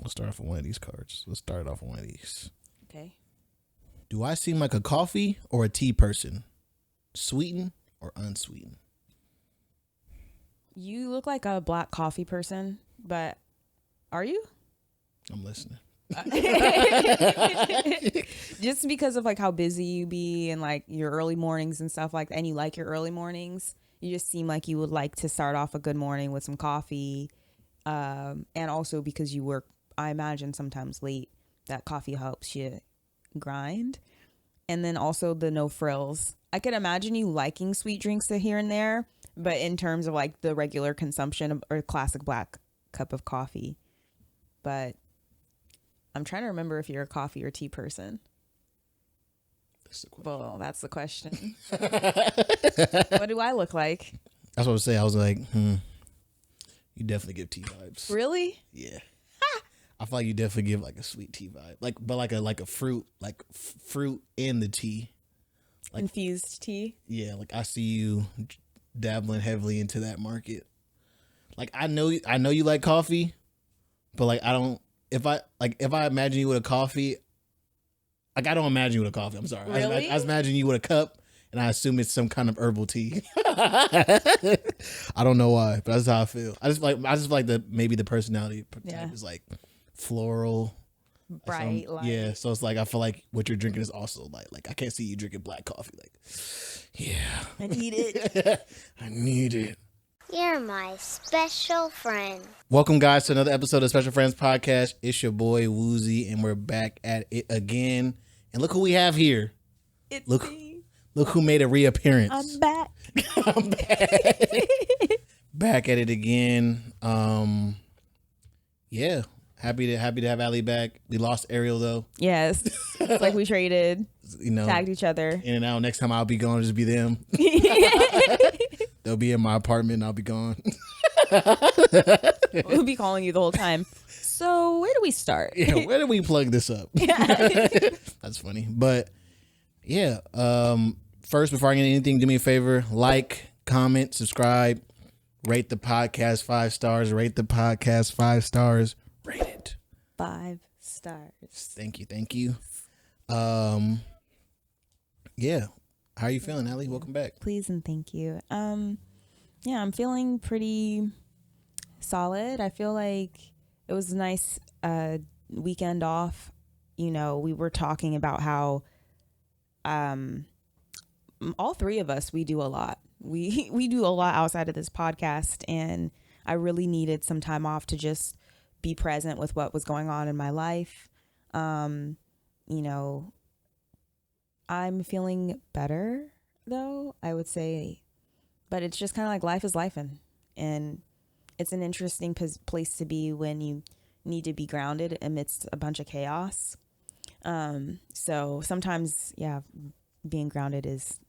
We'll start off with one of these cards. Let's start off with one of these. Okay. Do I seem like a coffee or a tea person? Sweetened or unsweetened? You look like a black coffee person, but are you? I'm listening. Just because of like how busy you be and like your early mornings and stuff like that, and you like your early mornings, you just seem like you would like to start off a good morning with some coffee. And also because you work, I imagine sometimes late, that coffee helps you grind. And then also the no frills. I could imagine you liking sweet drinks here and there, but in terms of like the regular consumption of, or classic black cup of coffee. But I'm trying to remember if you're a coffee or tea person. That's the question. Well, that's the question. What do I look like? That's what I was saying. I was like, you definitely give tea vibes. Really? Yeah. I feel like you definitely give like a sweet tea vibe, but like a fruit, like fruit in the tea, like infused tea. Yeah, like I see you dabbling heavily into that market. Like I know you like coffee, but like I don't. If I imagine you with a coffee, like I don't imagine you with a coffee. I'm sorry. Really? I imagine you with a cup, and I assume it's some kind of herbal tea. I don't know why, but that's how I feel. I just like maybe the personality type is like floral, bright, light. Yeah. So it's like I feel like what you're drinking is also like I can't see you drinking black coffee. Like, yeah, I need it. I need it. You're my special friend. Welcome, guys, to another episode of Special Friends Podcast. It's your boy Wuzi, and we're back at it again. And look who we have here. It's look, me. Look who made a reappearance. I'm back. I'm back. Back at it again. Yeah. Happy to have Ali back. We lost Ariel though. Yes. It's like we traded. Tagged each other. In and out. Next time I'll be gone, just be them. They'll be in my apartment and I'll be gone. We'll be calling you the whole time. So where do we start? Yeah, where do we plug this up? That's funny. But yeah. First, before I get anything, do me a favor. Like, comment, subscribe, rate the podcast 5 stars. Rate the podcast 5 stars. Rate it 5 stars. Thank you. Yeah. How are you feeling, Ali? Welcome back. Please and thank you. Yeah, I'm feeling pretty solid. I feel like it was a nice weekend off. You know, we were talking about how all three of us, we do a lot. We do a lot outside of this podcast, and I really needed some time off to just be present with what was going on in my life. You know, I'm feeling better though, I would say, but it's just kind of like life is lifing, and it's an interesting place to be when you need to be grounded amidst a bunch of chaos. So sometimes, yeah, being grounded is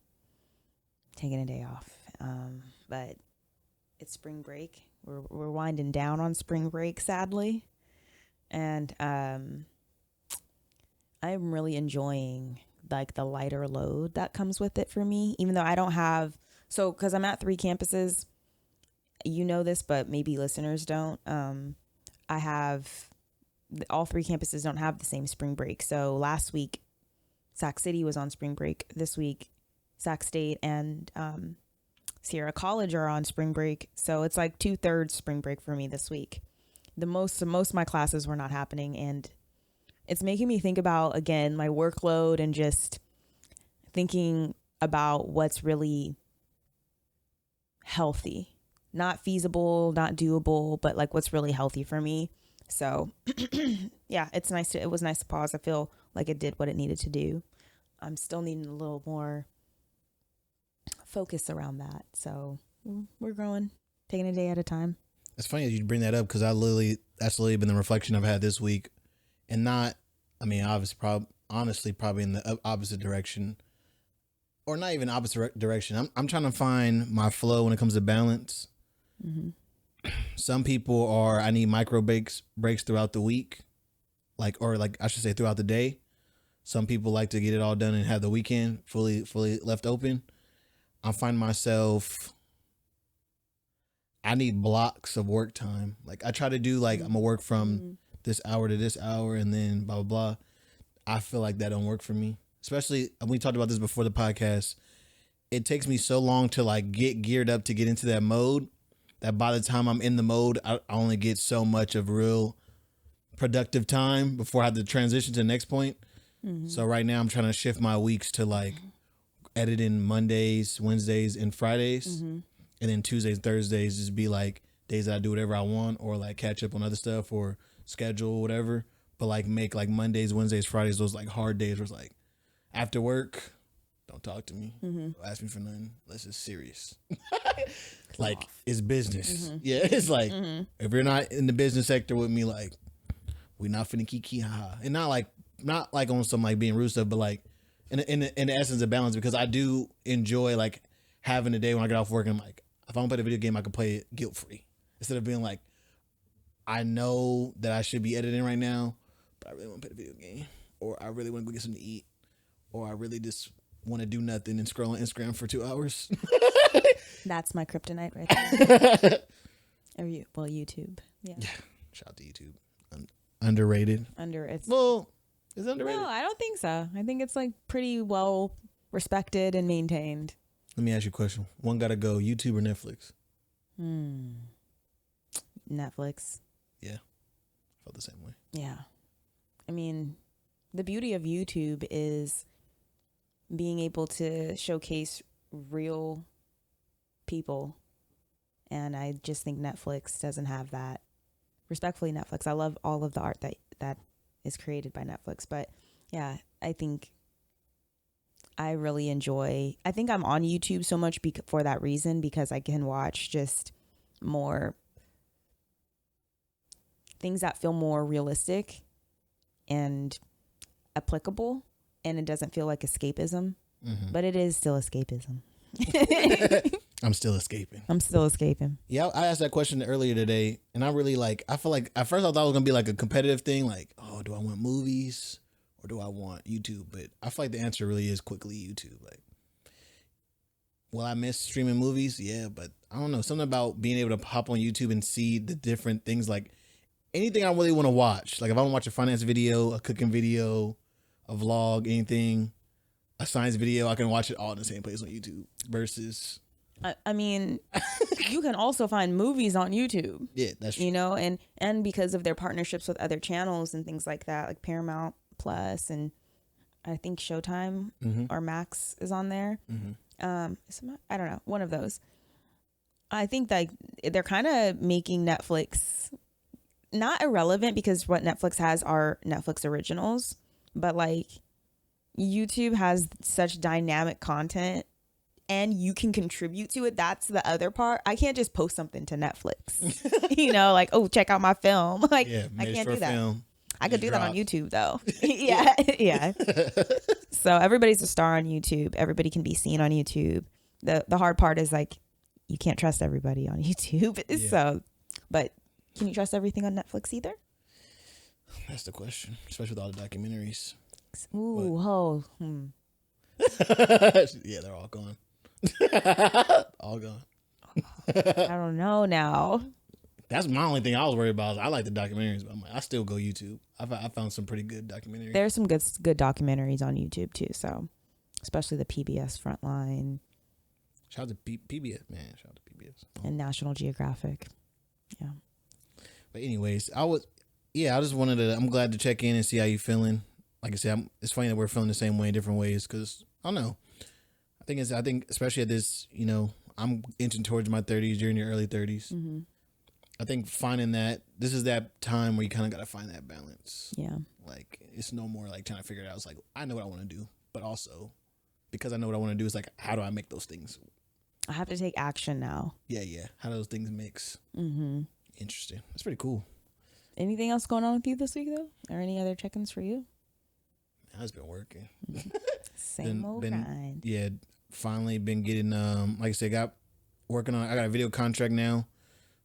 taking a day off. But it's spring break. We're winding down on spring break, sadly. And I'm really enjoying like the lighter load that comes with it for me, even though I don't have, so because I'm at 3 campuses, you know this, but maybe listeners don't. I have all 3 campuses don't have the same spring break. So last week, Sac City was on spring break. This week, Sac State and Sierra College are on spring break. So it's like 2/3 spring break for me this week. Most of my classes were not happening, and it's making me think about, again, my workload and just thinking about what's really healthy, not feasible, not doable, but like what's really healthy for me. So yeah, it was nice to pause. I feel like it did what it needed to do. I'm still needing a little more focus around that. So we're growing, taking a day at a time. It's funny that you bring that up, because that's literally been the reflection I've had this week, and not, I mean, obviously, honestly, probably in the opposite direction, or not even opposite direction. I'm trying to find my flow when it comes to balance. Mm-hmm. Some people I need micro breaks throughout the week, or I should say throughout the day. Some people like to get it all done and have the weekend fully left open. I find myself, I need blocks of work time. Like I try to do, I'm gonna work from this hour to this hour and then blah, blah, blah. I feel like that don't work for me. Especially, we talked about this before the podcast. It takes me so long to like get geared up to get into that mode that by the time I'm in the mode, I only get so much of real productive time before I have to transition to the next point. So right now I'm trying to shift my weeks to like editing Mondays, Wednesdays, and Fridays. And then Tuesdays, Thursdays just be like days that I do whatever I want or like catch up on other stuff or schedule, whatever. But like make like Mondays, Wednesdays, Fridays, those like hard days where it's like after work, don't talk to me. Don't ask me for nothing. Unless it's serious. Like it's business. Yeah, it's like if you're not in the business sector with me, like we not finna kiki haha. And not like on some like being rude stuff, but like in the essence of balance, because I do enjoy like having a day when I get off work and I'm like, if I want to play a video game, I can play it guilt free instead of being like, I know that I should be editing right now, but I really want to play the video game, or I really want to go get something to eat, or I really just want to do nothing and scroll on Instagram for 2 hours. That's my kryptonite right there. YouTube. Yeah. Shout out to YouTube. Underrated. Well, is it underrated? No, I don't think so. I think it's like pretty well respected and maintained. Let me ask you a question. One gotta go, YouTube or Netflix? Netflix. Yeah. I felt the same way. Yeah. I mean, the beauty of YouTube is being able to showcase real people. And I just think Netflix doesn't have that. Respectfully, Netflix. I love all of the art that is created by Netflix. But yeah, I think I really enjoy, I think I'm on YouTube so much for that reason, because I can watch just more things that feel more realistic and applicable, and it doesn't feel like escapism, but it is still escapism. I'm still escaping. Yeah, I asked that question earlier today, and I really I feel like at first I thought it was gonna be like a competitive thing, like, oh, do I want movies or do I want YouTube? But I feel like the answer really is quickly YouTube. Like, will I miss streaming movies? Yeah, but I don't know, something about being able to pop on YouTube and see the different things, like anything I really want to watch. Like if I want to watch a finance video, a cooking video, a vlog, anything, a science video, I can watch it all in the same place on YouTube versus... I mean, you can also find movies on YouTube. Yeah, that's true. You know, and because of their partnerships with other channels and things like that, like Paramount Plus, and I think Showtime or Max is on there. I don't know, one of those. I think that they're kind of making Netflix not irrelevant, because what Netflix has are Netflix originals, but like YouTube has such dynamic content and you can contribute to it. That's the other part. I can't just post something to Netflix, you know, like, oh, check out my film. Like, yeah, I can't do that. Film. I could do that on YouTube though. Yeah. So everybody's a star on YouTube. Everybody can be seen on YouTube. The hard part is like, you can't trust everybody on YouTube. Yeah. So, but can you trust everything on Netflix either? That's the question, especially with all the documentaries. Ooh, Yeah, they're all gone. All gone. I don't know now. That's my only thing I was worried about. I like the documentaries, but I still go YouTube. I found some pretty good documentaries. There's some good documentaries on YouTube too. So, especially the PBS Frontline. Shout out to PBS, man. Shout out to PBS. And National Geographic. Yeah. But anyways, I'm glad to check in and see how you feeling. Like I said, it's funny that we're feeling the same way in different ways, because I don't know. I think especially at this, you know, I'm inching towards my 30s, you're in your early 30s. Mm-hmm. I think finding that, this is that time where you kind of got to find that balance. Yeah. Like, it's no more like trying to figure it out. It's like, I know what I want to do, but also because I know what I want to do, it's like, how do I make those things? I have to take action now. Yeah. How do those things mix? Mm-hmm. Interesting. That's pretty cool. Anything else going on with you this week, though? Or any other check-ins for you? I've been working. Same old grind. Yeah, finally been getting, like I said, I got a video contract now.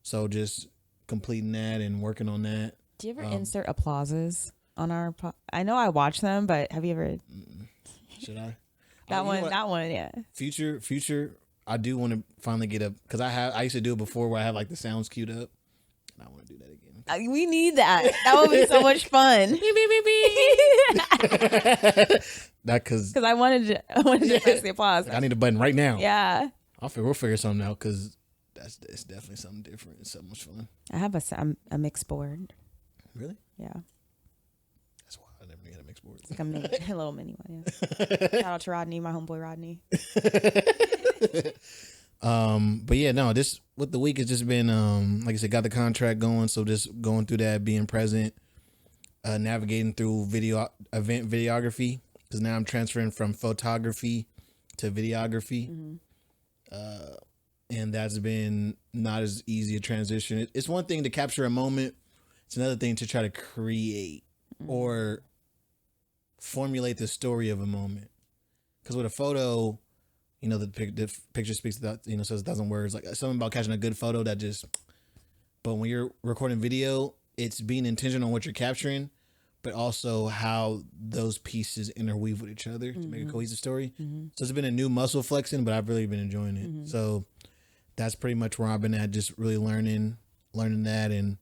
So just completing that and working on that. Do you ever insert applauses on our I know I watch them, but have you ever... Should I? That one, yeah. Future, I do want to finally get up, because I used to do it before where I have like the sounds queued up I want to do that again. We need that. That would be so much fun. That because I wanted to press the applause. I need a button right now. Yeah. We'll figure something out because it's definitely something different. It's so much fun. I have a mixed board. Really? Yeah. That's why I never had a mixed board. It's like a little mini one. Yeah. Shout out to Rodney, my homeboy Rodney. But yeah, no, this with the week has just been like I said, got the contract going, so just going through that, being present, navigating through event videography, because now I'm transferring from photography to videography. And that's been not as easy a transition. It's one thing to capture a moment, it's another thing to try to create or formulate the story of a moment. Because with a photo, you know, the picture speaks, says 1,000 words. Like something about catching a good photo that just. But when you're recording video, it's being intentional on what you're capturing, but also how those pieces interweave with each other to make a cohesive story. So it's been a new muscle flexing, but I've really been enjoying it. So that's pretty much where I've been at, just really learning that and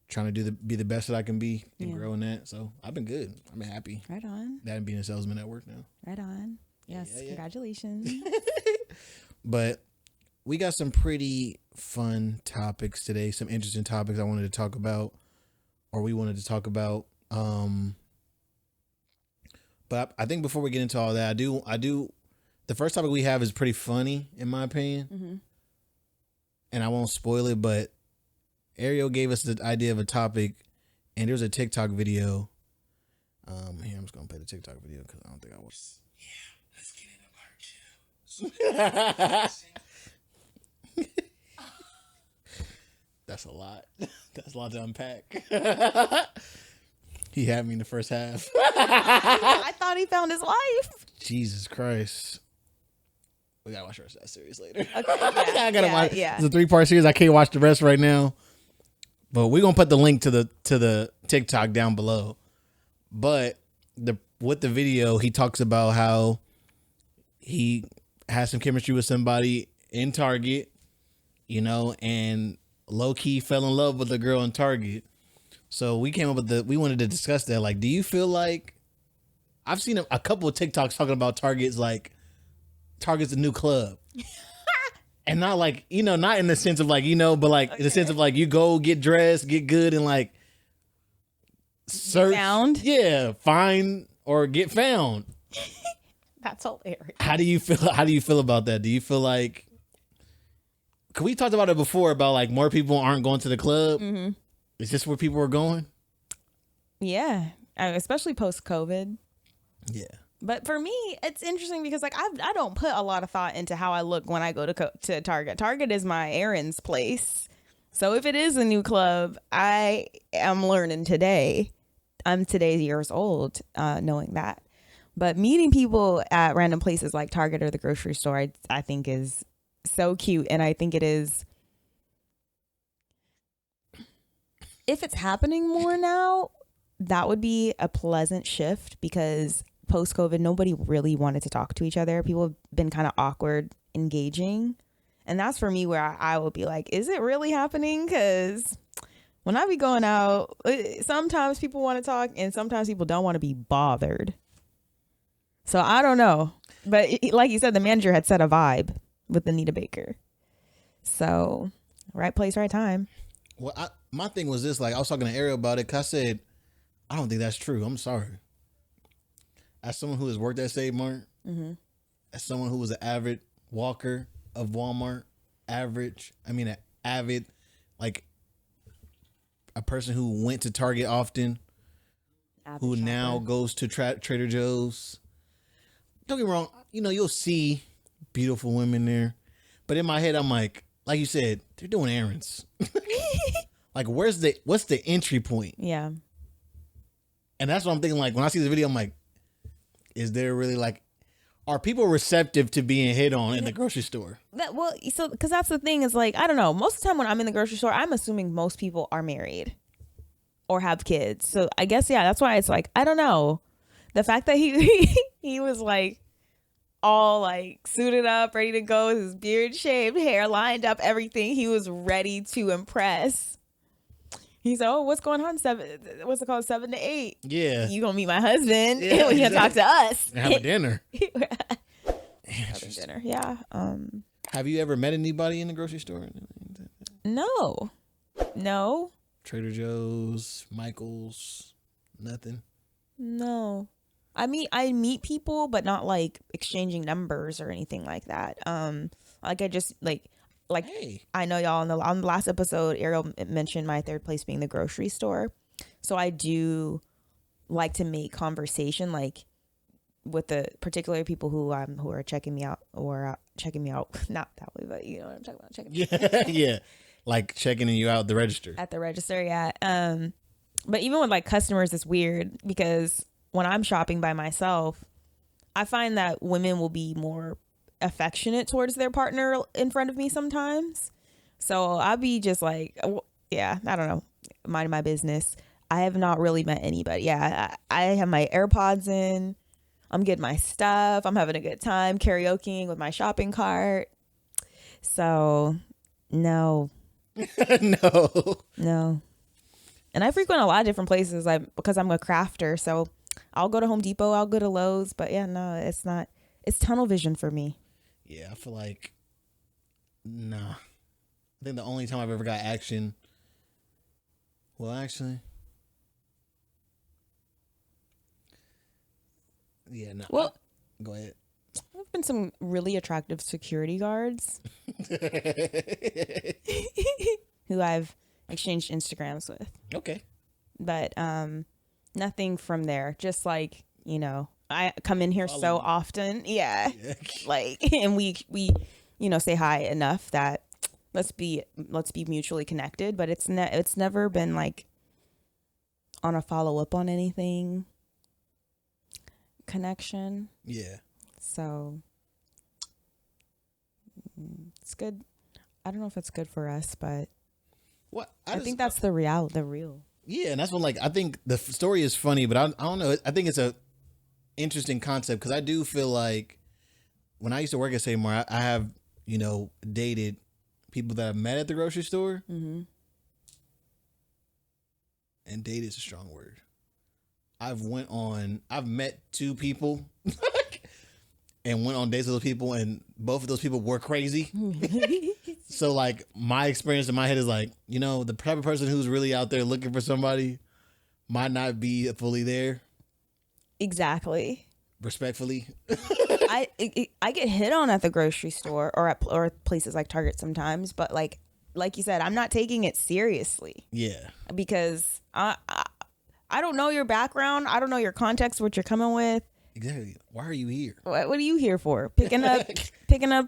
trying to be the best that I can be and growing that. So I've been good. I've been happy. Right on. That and being a salesman at work now. Right on. Yes. Yeah. Congratulations. But we got some pretty fun topics today. Some interesting topics I wanted to talk about, or we wanted to talk about. But I think before we get into all that, I do. The first topic we have is pretty funny, in my opinion, and I won't spoil it. But Eareoke gave us the idea of a topic, and there's a TikTok video. Here, I'm just gonna play the TikTok video because I don't think I will. Yeah, let's get into our chill. That's a lot. That's a lot to unpack. He had me in the first half. I thought he found his life. Jesus Christ. We gotta watch the rest of that series later. Okay, yeah, I gotta watch. Yeah. It's a 3-part series. I can't watch the rest right now. But we're gonna put the link to the TikTok down below. But with the video, he talks about how he has some chemistry with somebody in Target, and low key fell in love with a girl in Target. So we came up with we wanted to discuss that. Like, do you feel like I've seen a couple of TikToks talking about Target's a new club. And not like, not in the sense of like, but like in the sense of like you go get dressed, get good and like search. Found? Yeah, find or get found. That's hilarious. How do you feel about that? Do you feel like, cause we talked about it before about like more people aren't going to the club. Is this where people are going? Yeah. Especially post-COVID. Yeah. But for me, it's interesting because like I don't put a lot of thought into how I look when I go to Target. Target is my errands place. So if it is a new club, I am learning today. I'm today years old, knowing that. But meeting people at random places like Target or the grocery store, I think is so cute. And I think it is. If it's happening more now, that would be a pleasant shift because post-COVID, nobody really wanted to talk to each other. People have been kind of awkward engaging. And that's for me where I will be like, is it really happening? Because when I be going out, sometimes people want to talk and sometimes people don't want to be bothered. So I don't know. But like you said, the manager had set a vibe with Anita Baker. So right place, right time. Well, my thing was this, like I was talking to Ariel about it because I said, I don't think that's true. I'm sorry. As someone who has worked at Save Mart, as someone who was an avid walker of Walmart, an avid, like a person who went to Target often, avid who shopper. Now goes to Trader Joe's. Don't get me wrong, you'll see beautiful women there. But in my head, I'm like you said, they're doing errands. Like, what's the entry point? Yeah. And that's what I'm thinking. Like, when I see the video, I'm like, is there really are people receptive to being hit on in the grocery store? Because that's the thing is like, I don't know. Most of the time when I'm in the grocery store, I'm assuming most people are married or have kids. So I guess, yeah, that's why it's like, I don't know. The fact that he was like all like suited up, ready to go, his beard shaved, hair lined up, everything. He was ready to impress. He said, "Oh, what's going on? What's it called? 7 to 8. Yeah. You gonna meet my husband? Yeah, We gonna talk to us. Have a dinner. Having dinner. Yeah. Have you ever met anybody in the grocery store? No. Trader Joe's, Michael's, nothing. No. I meet people, but not like exchanging numbers or anything like that. Like I just like Hey. I know y'all on the last episode, Ariel mentioned my third place being the grocery store. So I do like to make conversation, like with the particular people who are checking me out or checking me out, not that way, but you know what I'm talking about, checking me out. Yeah. Like checking you out at the register. At the register, yeah. But even with like customers, it's weird because when I'm shopping by myself, I find that women will be more affectionate towards their partner in front of me sometimes. So I'll be just like, yeah, I don't know, minding my business. I have not really met anybody. Yeah, I have my AirPods in. I'm getting my stuff. I'm having a good time karaokeing with my shopping cart. So, no. No. And I frequent a lot of different places because I'm a crafter. So I'll go to Home Depot. I'll go to Lowe's. But yeah, no, it's not. It's tunnel vision for me. Yeah, I feel like, nah. I think the only time I've ever got action, well, actually, yeah, no. Well, go ahead. There've been some really attractive security guards who I've exchanged Instagrams with. Okay. But nothing from there. Just like, you know, I come in here so often. Yeah. Like, and we say hi enough that let's be mutually connected, but it's never been like on a follow up on anything connection. Yeah. So it's good. I don't know if it's good for us, but what I think that's the real. Yeah, and that's when, like, I think the story is funny, but I don't know. I think it's a interesting concept because I do feel like when I used to work at Seymour, I have, dated people that I've met at the grocery store. Mm-hmm. And date is a strong word. I've met two people and went on dates with those people, and both of those people were crazy. So, like, my experience in my head is like, the type of person who's really out there looking for somebody might not be fully there. Exactly. Respectfully. I get hit on at the grocery store or places like Target sometimes, but like you said, I'm not taking it seriously. Yeah. Because I don't know your background. I don't know your context, what you're coming with. Exactly. Why are you here? What are you here for? Picking up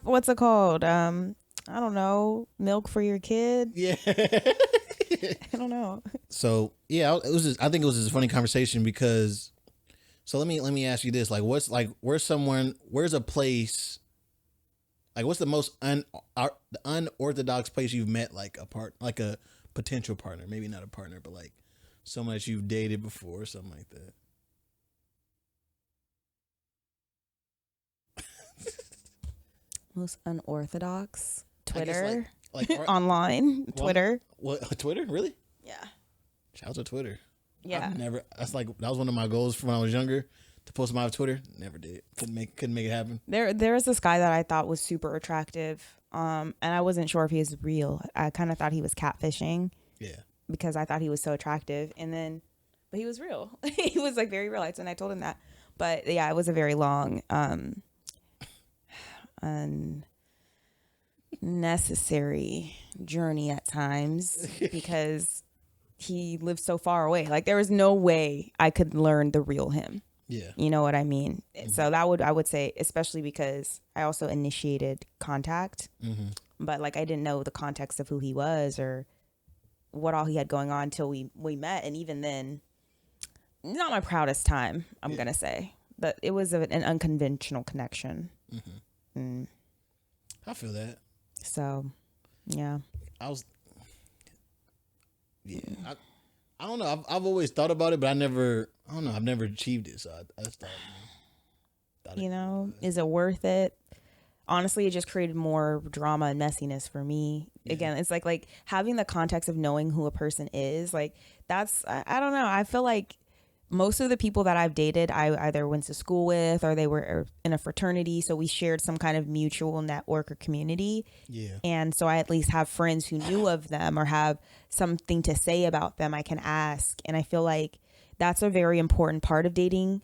what's it called? I don't know, milk for your kid. Yeah. I don't know. So yeah, I think it was just a funny conversation because. So let me ask you this: like, where's a place? Like, what's the most unorthodox place you've met? Like a potential partner, maybe not a partner, but like someone that you've dated before, or something like that. Most unorthodox Twitter, like online Twitter. What Twitter? Really? Yeah. Shout out to Twitter. Yeah. That was one of my goals from when I was younger to post my Twitter. Never did. Couldn't make it happen. There was this guy that I thought was super attractive. And I wasn't sure if he was real. I kind of thought he was catfishing. Yeah. Because I thought he was so attractive, but he was real. He was like very real. And I told him that. But yeah, it was a very long, unnecessary journey at times because he lived so far away. Like there was no way I could learn the real him. Yeah. You know what I mean? Mm-hmm. So I would say, especially because I also initiated contact, but like I didn't know the context of who he was or what all he had going on until we met. And even then, not my proudest time, I'm going to say, but it was an unconventional connection. Mm-hmm. I feel that. So, yeah. I don't know. I've always thought about it, but I've never achieved it. So I just thought is it worth it? Honestly, it just created more drama and messiness for me again, it's like having the context of knowing who a person is. Like that's, I don't know. I feel like most of the people that I've dated, I either went to school with or they were in a fraternity. So we shared some kind of mutual network or community. Yeah. And so I at least have friends who knew of them or have something to say about them I can ask. And I feel like that's a very important part of dating.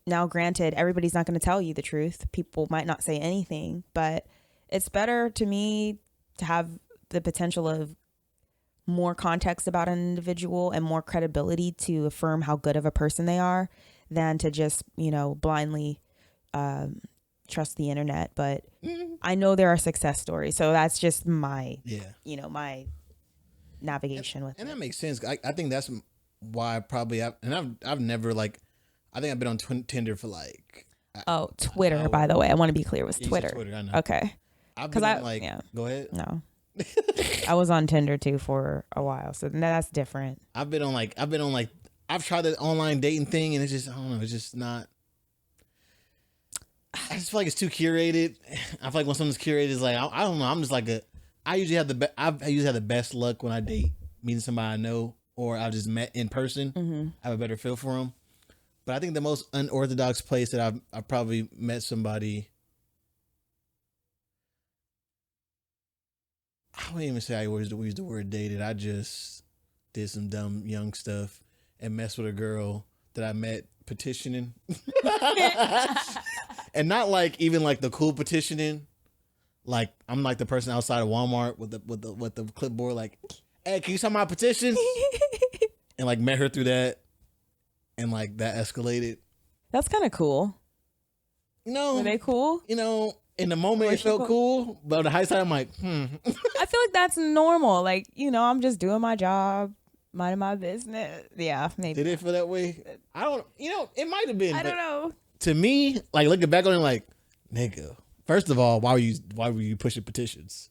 Now, granted, everybody's not going to tell you the truth. People might not say anything, but it's better to me to have the potential of more context about an individual and more credibility to affirm how good of a person they are than to just, blindly trust the internet. But I know there are success stories. So that's just my, my navigation with it. And that makes sense. I think that's why I've never I think I've been on Tinder for Twitter, by the way. I want to be clear. It was Twitter. Twitter, I know. Okay. I've been on go ahead. No. I was on Tinder too for a while, so that's different. I've tried the online dating thing, and it's just, I don't know, it's just not. I just feel like it's too curated. I feel like when something's curated, it's like I don't know. I'm just I usually have the best luck when I date meeting somebody I know or I just met in person. Mm-hmm. I have a better feel for them. But I think the most unorthodox place that I've probably met somebody. I wouldn't even say I always use the word dated. I just did some dumb young stuff and messed with a girl that I met petitioning. And not even the cool petitioning. Like I'm the person outside of Walmart with the clipboard hey, can you sign my petitions? And met her through that. And that escalated. That's kind of cool. Were they cool? In the moment, it felt cool, but on the high side, I'm like, I feel like that's normal. I'm just doing my job, minding my business. Yeah, maybe. Did it feel that way? I don't, it might have been. I don't know. To me, looking back on it, nigga, first of all, why were you pushing petitions?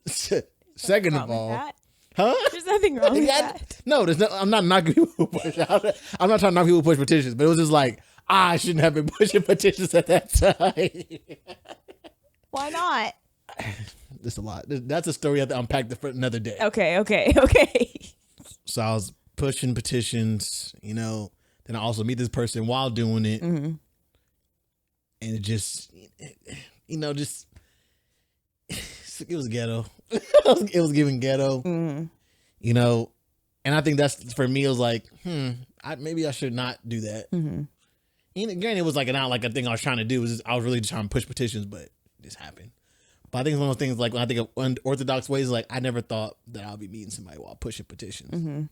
Second of all, huh? There's nothing wrong with that. No, I'm not knocking people who push. I'm not trying to knock people who push petitions, but it was just I shouldn't have been pushing petitions at that time. Why not? That's a lot. That's a story I have to unpack for another day. Okay. So I was pushing petitions, then I also meet this person while doing it. Mm-hmm. And it just, it was ghetto. It was giving ghetto, Mm-hmm. And I think that's, for me, it was maybe I should not do that. Mm-hmm. And again, it was not a thing I was trying to do. I was really just trying to push petitions, but it just happened. But I think it's one of those things, when I think of unorthodox ways, I never thought that I'll be meeting somebody while pushing petitions. Mm-hmm.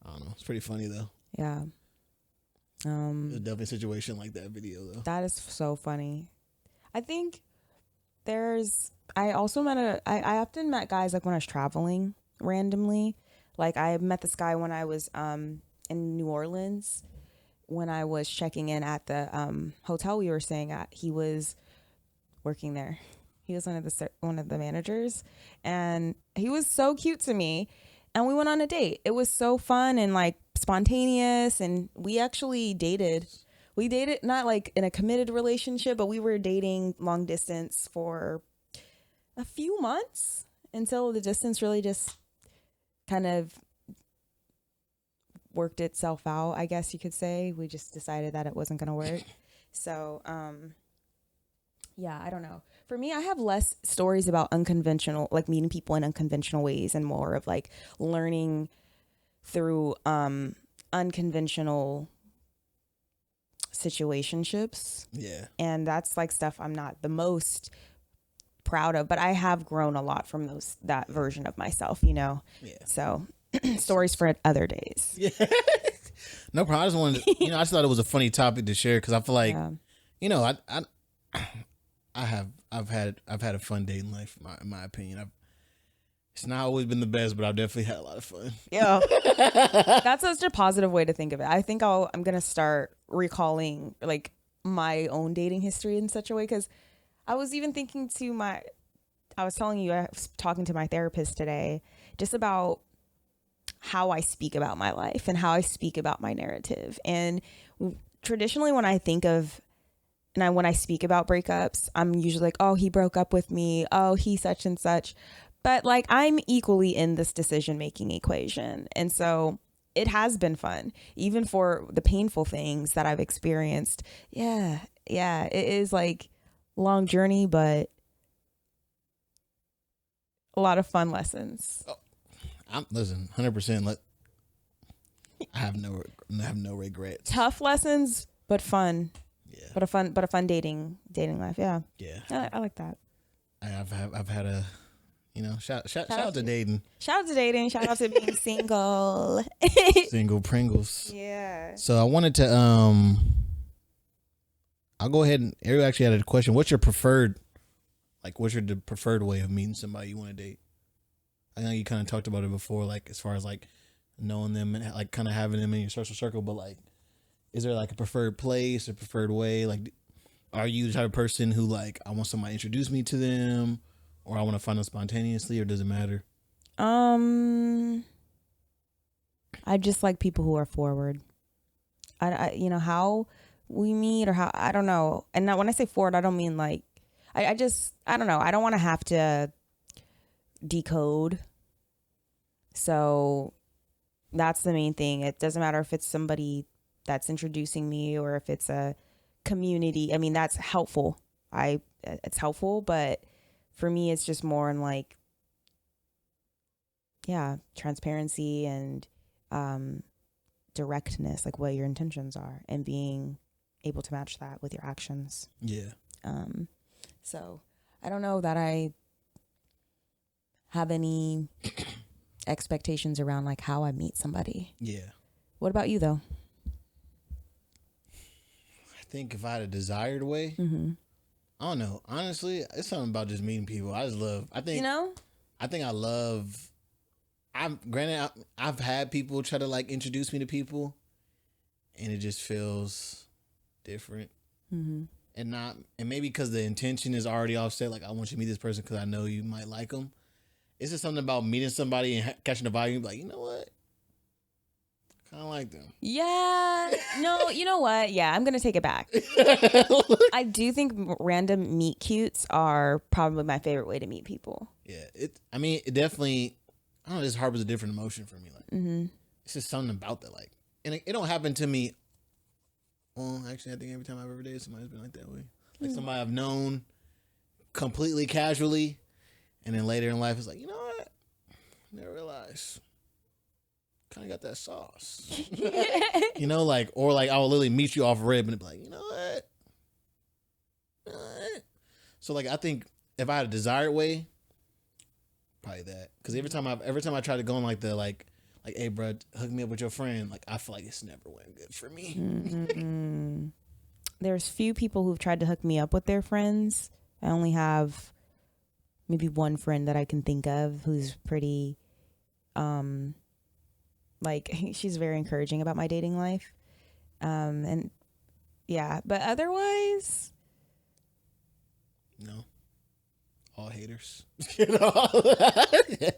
I don't know. It's pretty funny, though. Yeah. There's definitely a situation like that video, though. That is so funny. I think I also I often met guys when I was traveling randomly. I met this guy when I was in New Orleans. When I was checking in at the hotel we were staying at, he was working there. He was one of the managers, and he was so cute to me. And we went on a date. It was so fun and spontaneous, and we actually dated. We dated not in a committed relationship, but we were dating long distance for a few months until the distance really just kind of worked itself out, I guess you could say. We just decided that it wasn't going to work. So, yeah, I don't know. For me, I have less stories about unconventional, meeting people in unconventional ways, and more of learning through unconventional situationships. Yeah. And that's stuff I'm not the most proud of, but I have grown a lot from that version of myself, Yeah. So stories for other days. Yeah. No problem. I just wanted to, I just thought it was a funny topic to share because I feel like, I've had a fun dating life, in my opinion. It's not always been the best, but I've definitely had a lot of fun. Yeah. That's such a positive way to think of it. I think I'm going to start recalling my own dating history in such a way, because I was even thinking I was telling you, I was talking to my therapist today just about how I speak about my life and how I speak about my narrative. And traditionally when I think of, when I speak about breakups, I'm usually oh, he broke up with me. Oh, he such and such. But like I'm equally in this decision-making equation. And so it has been fun, even for the painful things that I've experienced. Yeah. Yeah. It is like a long journey, but a lot of fun lessons. Listen, 100%. I have no regrets. Tough lessons, but fun. Yeah. But a fun dating life. Yeah. Yeah. I like that. I've had a, shout out to dating. Shout out to dating. Shout out to being single. Single Pringles. Yeah. So I wanted to I'll go ahead and Ariel actually had a question. What's your preferred way of meeting somebody you want to date? I know you kind of talked about it before, like as far as like knowing them and like kind of having them in your social circle, but like is there like a preferred place, a preferred way? Like are you the type of person who like I want somebody to introduce me to them or I want to find them spontaneously, or does it matter? I just like people who are forward. I how we meet or how, I don't know. And now when I say forward, I don't mean like, I don't know. I don't want to have to decode. So that's the main thing. It doesn't matter if it's somebody that's introducing me or if it's a community. I mean, that's helpful. It's helpful, but for me, it's just more in like, yeah, transparency and directness, like what your intentions are, and being able to match that with your actions. Yeah. So I don't know that I have any expectations around like how I meet somebody. Yeah. What about you though? I think if I had a desired way, I don't know. Honestly, it's something about just meeting people. I think I've had people try to like introduce me to people and it just feels different. And maybe because the intention is already offset. Like I want you to meet this person because I know you might like them. It's just something about meeting somebody and catching the vibe. Like, you know what? I kind of like them. Yeah. No, you know what? Yeah, I'm going to take it back. I do think random meet cutes are probably my favorite way to meet people. Yeah. It definitely, I don't know, this harbors a different emotion for me. Like, it's just something about that. Like, and it don't happen to me. Well, actually, I think every time I've ever dated somebody, it's been like that way. Like somebody I've known completely casually, and then later in life, it's like, you know what? I never realized. Kind of got that sauce. You know, like, or like I will literally meet you off rib and be like, you know what? So like, I think if I had a desired way, probably that. Because every time I try to go on like the like, hey, bro, hook me up with your friend. Like, I feel like it's never went good for me. There's few people who've tried to hook me up with their friends. I only have maybe one friend that I can think of who's pretty, like she's very encouraging about my dating life. And yeah, but otherwise, no. All haters.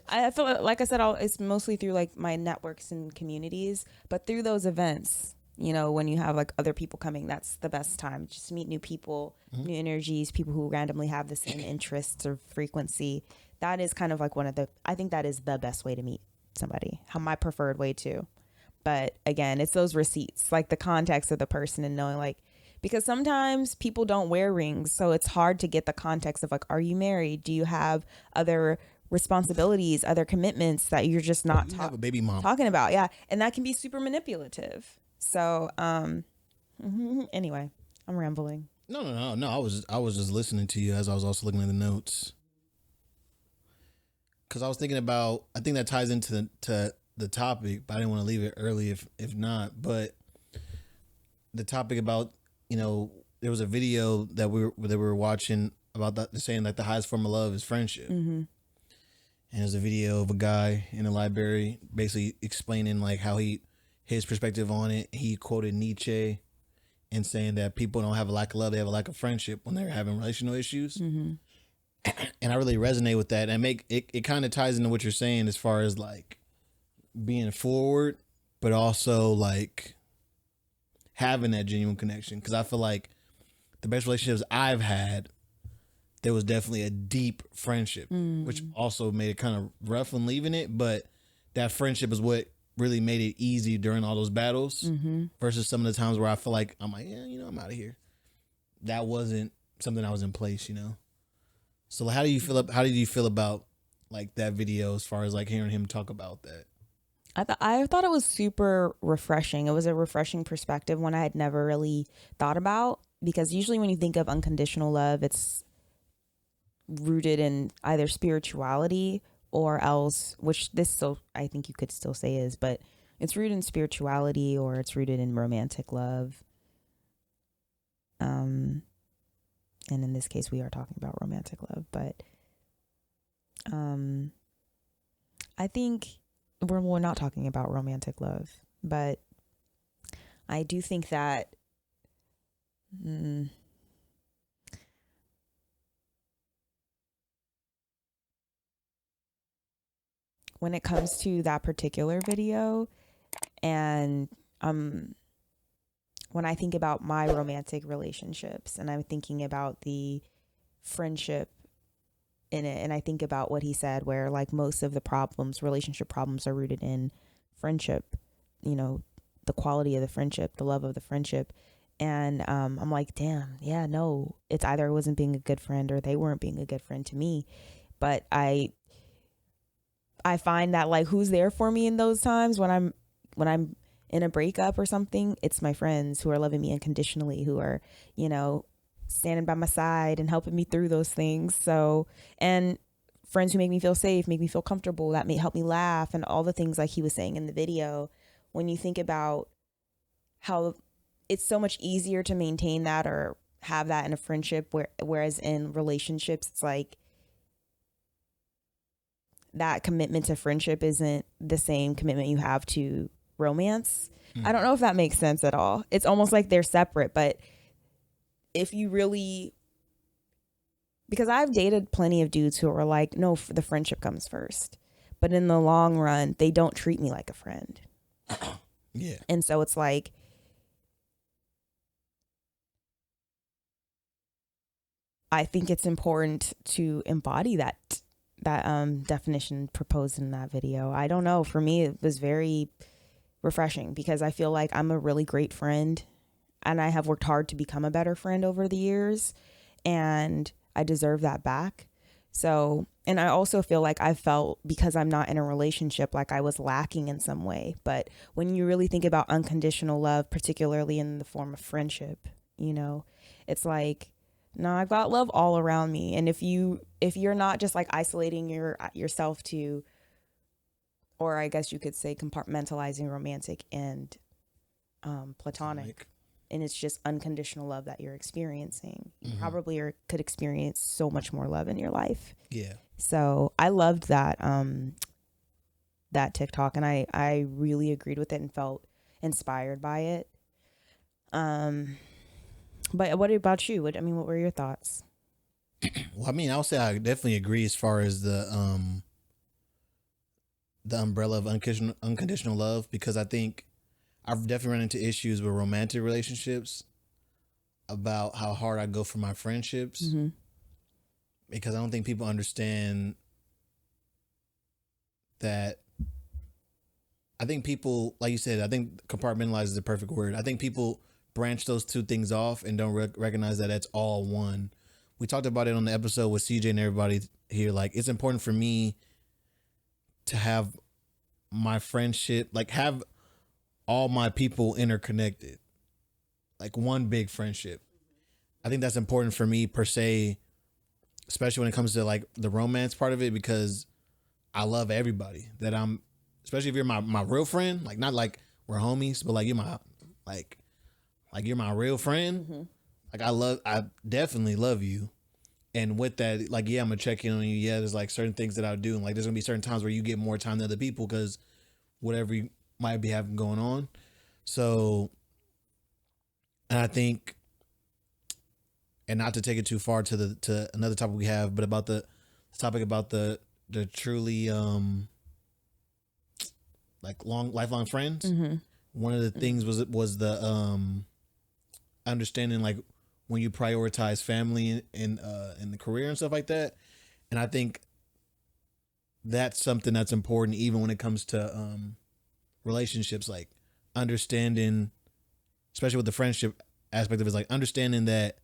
I feel like I said, it's mostly through like my networks and communities, but through those events, you know, when you have like other people coming, that's the best time. Just meet new people, new energies, people who randomly have the same interests or frequency. That is kind of like I think that is the best way to meet somebody. My preferred way too. But again, it's those receipts, like the context of the person and knowing like, because sometimes people don't wear rings. So it's hard to get the context of like, are you married? Do you have other responsibilities, other commitments that you're just not have a baby mom talking about? Yeah. And that can be super manipulative. So, anyway, I'm rambling. No. I was just listening to you as I was also looking at the notes. Cause I was thinking about, I think that ties into the topic, but I didn't want to leave it early if not, but the topic about, you know, there was a video that we were watching about that, saying that the highest form of love is friendship. And there's a video of a guy in the library basically explaining like how his perspective on it. He quoted Nietzsche and saying that people don't have a lack of love, they have a lack of friendship when they're having relational issues. And I really resonate with that. And it kind of ties into what you're saying as far as like being forward, but also like having that genuine connection. Because I feel like the best relationships I've had, there was definitely a deep friendship, which also made it kind of rough when leaving it. But that friendship is what really made it easy during all those battles versus some of the times where I feel like I'm like, yeah, you know, I'm out of here. That wasn't something that was in place, you know? So how did you feel about like that video as far as like hearing him talk about that? I thought it was super refreshing. It was a refreshing perspective, one I had never really thought about, because usually when you think of unconditional love, it's rooted in either spirituality or else, which this still I think you could still say is, but it's rooted in spirituality or it's rooted in romantic love. And in this case we are talking about romantic love, but I think we're not talking about romantic love, but I do think that when it comes to that particular video, and when I think about my romantic relationships and I'm thinking about the friendship in it, and I think about what he said where like most of the problems, relationship problems, are rooted in friendship, you know, the quality of the friendship, the love of the friendship. And I'm like, damn, yeah, no, it's either I wasn't being a good friend or they weren't being a good friend to me. But I find that like who's there for me in those times when I'm in a breakup or something, it's my friends who are loving me unconditionally, who are, you know, standing by my side and helping me through those things. So, and friends who make me feel safe, make me feel comfortable, that may help me laugh, and all the things like he was saying in the video. When you think about how it's so much easier to maintain that or have that in a friendship, whereas in relationships, it's like that commitment to friendship isn't the same commitment you have to romance. I don't know if that makes sense at all. It's almost like they're separate, but if you really, because I've dated plenty of dudes who are like, no, the friendship comes first, but in the long run, they don't treat me like a friend. Yeah. And so it's like, I think it's important to embody that definition proposed in that video. I don't know. For me, it was very refreshing because I feel like I'm a really great friend and I have worked hard to become a better friend over the years, and I deserve that back. So, and I also feel like I felt, because I'm not in a relationship, like I was lacking in some way. But when you really think about unconditional love, particularly in the form of friendship, you know, it's like, no, I've got love all around me. And if you're not just like isolating yourself to, or I guess you could say compartmentalizing romantic and platonic, and it's just unconditional love that you're experiencing, you probably could experience so much more love in your life. Yeah. So I loved that TikTok, and I really agreed with it and felt inspired by it. But what about you? What were your thoughts? Well, I mean, I'll say I definitely agree as far as the umbrella of unconditional love, because I think I've definitely run into issues with romantic relationships about how hard I go for my friendships, because I don't think people understand that. I think people, like you said, I think compartmentalize is the perfect word. I think people branch those two things off and don't recognize that that's all one. We talked about it on the episode with CJ and everybody here. Like, it's important for me to have my friendship, like have all my people interconnected, like one big friendship. I think that's important for me per se, especially when it comes to like the romance part of it, because I love everybody that I'm, especially if you're my real friend, like not like we're homies, but like you're my, like you're my real friend. Like I definitely love you. And with that, like, yeah, I'm gonna check in on you. Yeah, there's like certain things that I'll do. And like, there's gonna be certain times where you get more time than other people because whatever you might be having going on. So, and I think, and not to take it too far to another topic we have, but about the topic about the truly like lifelong friends. One of the things was the understanding like when you prioritize family and the career and stuff like that. And I think that's something that's important even when it comes to relationships, like understanding, especially with the friendship aspect of it, is like understanding that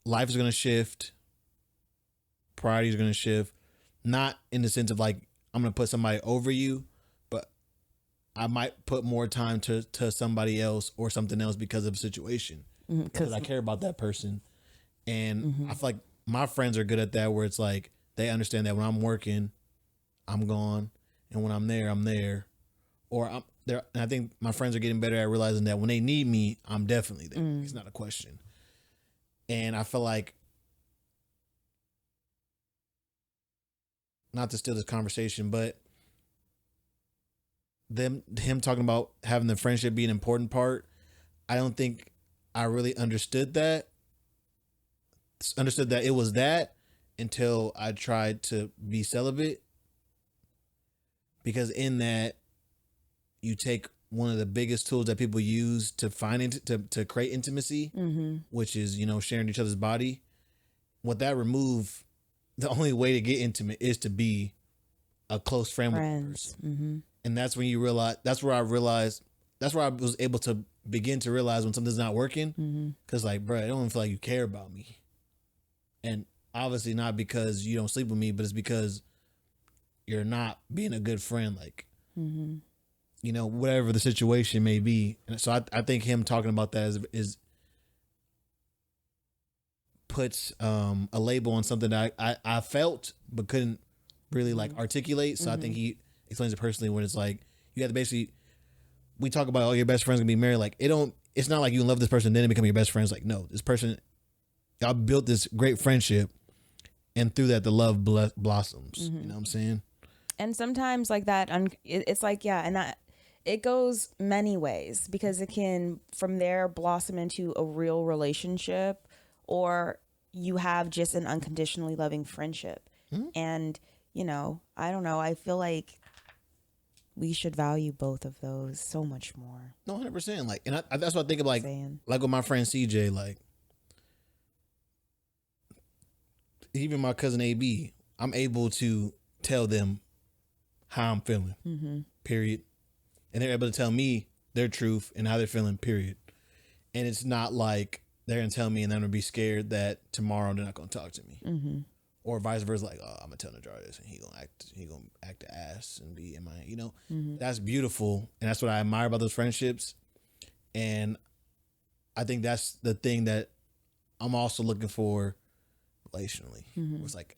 life is going to shift, priorities are going to shift, not in the sense of like I'm going to put somebody over you, but I might put more time to somebody else or something else because of a situation, because I care about that person. And I feel like my friends are good at that, where it's like they understand that when I'm working, I'm gone, and when I'm there, or I'm there. And I think my friends are getting better at realizing that when they need me, I'm definitely there. It's not a question. And I feel like, not to steal this conversation, but him talking about having the friendship be an important part, I don't think I really understood that it was that until I tried to be celibate. Because in that, you take one of the biggest tools that people use to to create intimacy, which is, sharing each other's body. What that remove, the only way to get intimate is to be a close friend with the person. And that's when you realize, that's where I was able to begin to realize when something's not working. Cause like, bro, I don't even feel like you care about me. And obviously not because you don't sleep with me, but it's because you're not being a good friend. Like, whatever the situation may be. And so I think him talking about that is puts a label on something that I felt but couldn't really like articulate. So I think he explains it personally when it's like, you have to basically, we talk about, your best friend's gonna be married. Like, it's not like you love this person then they become your best friends. Like, no, this person, y'all built this great friendship, and through that the love blossoms. You know what I'm saying? And sometimes like that, it's like, yeah, and that it goes many ways, because it can from there blossom into a real relationship, or you have just an unconditionally loving friendship. And I don't know, I feel like we should value both of those so much more. No, 100%. Like, and that's what I think of, like with my friend CJ, like even my cousin AB, I'm able to tell them how I'm feeling, period. And they're able to tell me their truth and how they're feeling, period. And it's not like they're going to tell me and I'm going to be scared that tomorrow they're not going to talk to me. Or vice versa, like, oh, I'm going to tell Najar this and he going to act the ass and be in my, that's beautiful. And that's what I admire about those friendships. And I think that's the thing that I'm also looking for relationally. Where it's like,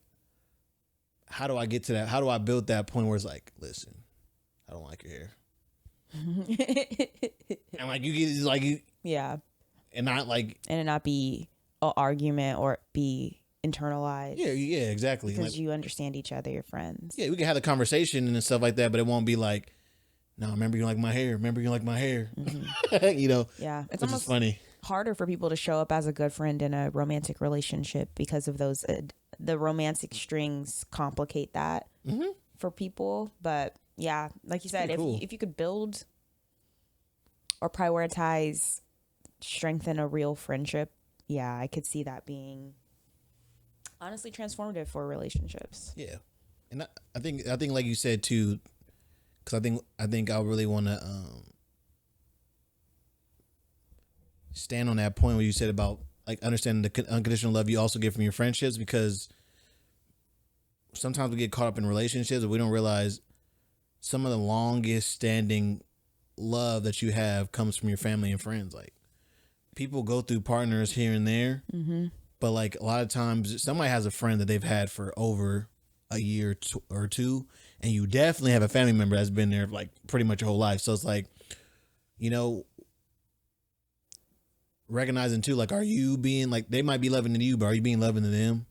how do I get to that? How do I build that point where it's like, listen, I don't like your hair. And like you get like you, yeah, and not like, and it not be an argument or be internalized. Yeah, exactly. Because like, you understand each other, you're friends. Yeah, we can have the conversation and stuff like that, but it won't be like, no, remember you like my hair. Yeah, it's which almost is funny. Harder for people to show up as a good friend in a romantic relationship because of those the romantic strings complicate that for people. But yeah, like you said, if you could build or prioritize strengthen a real friendship, yeah, I could see that being honestly transformative for relationships. Yeah, and I think like you said too, because I think I really want to stand on that point where you said about like understanding the unconditional love you also get from your friendships, because sometimes we get caught up in relationships and we don't realize some of the longest standing love that you have comes from your family and friends. Like, people go through partners here and there, but like a lot of times somebody has a friend that they've had for over a year or two, and you definitely have a family member that's been there like pretty much your whole life. So it's like, recognizing too, like, are you being like, they might be loving to you, but are you being loving to them?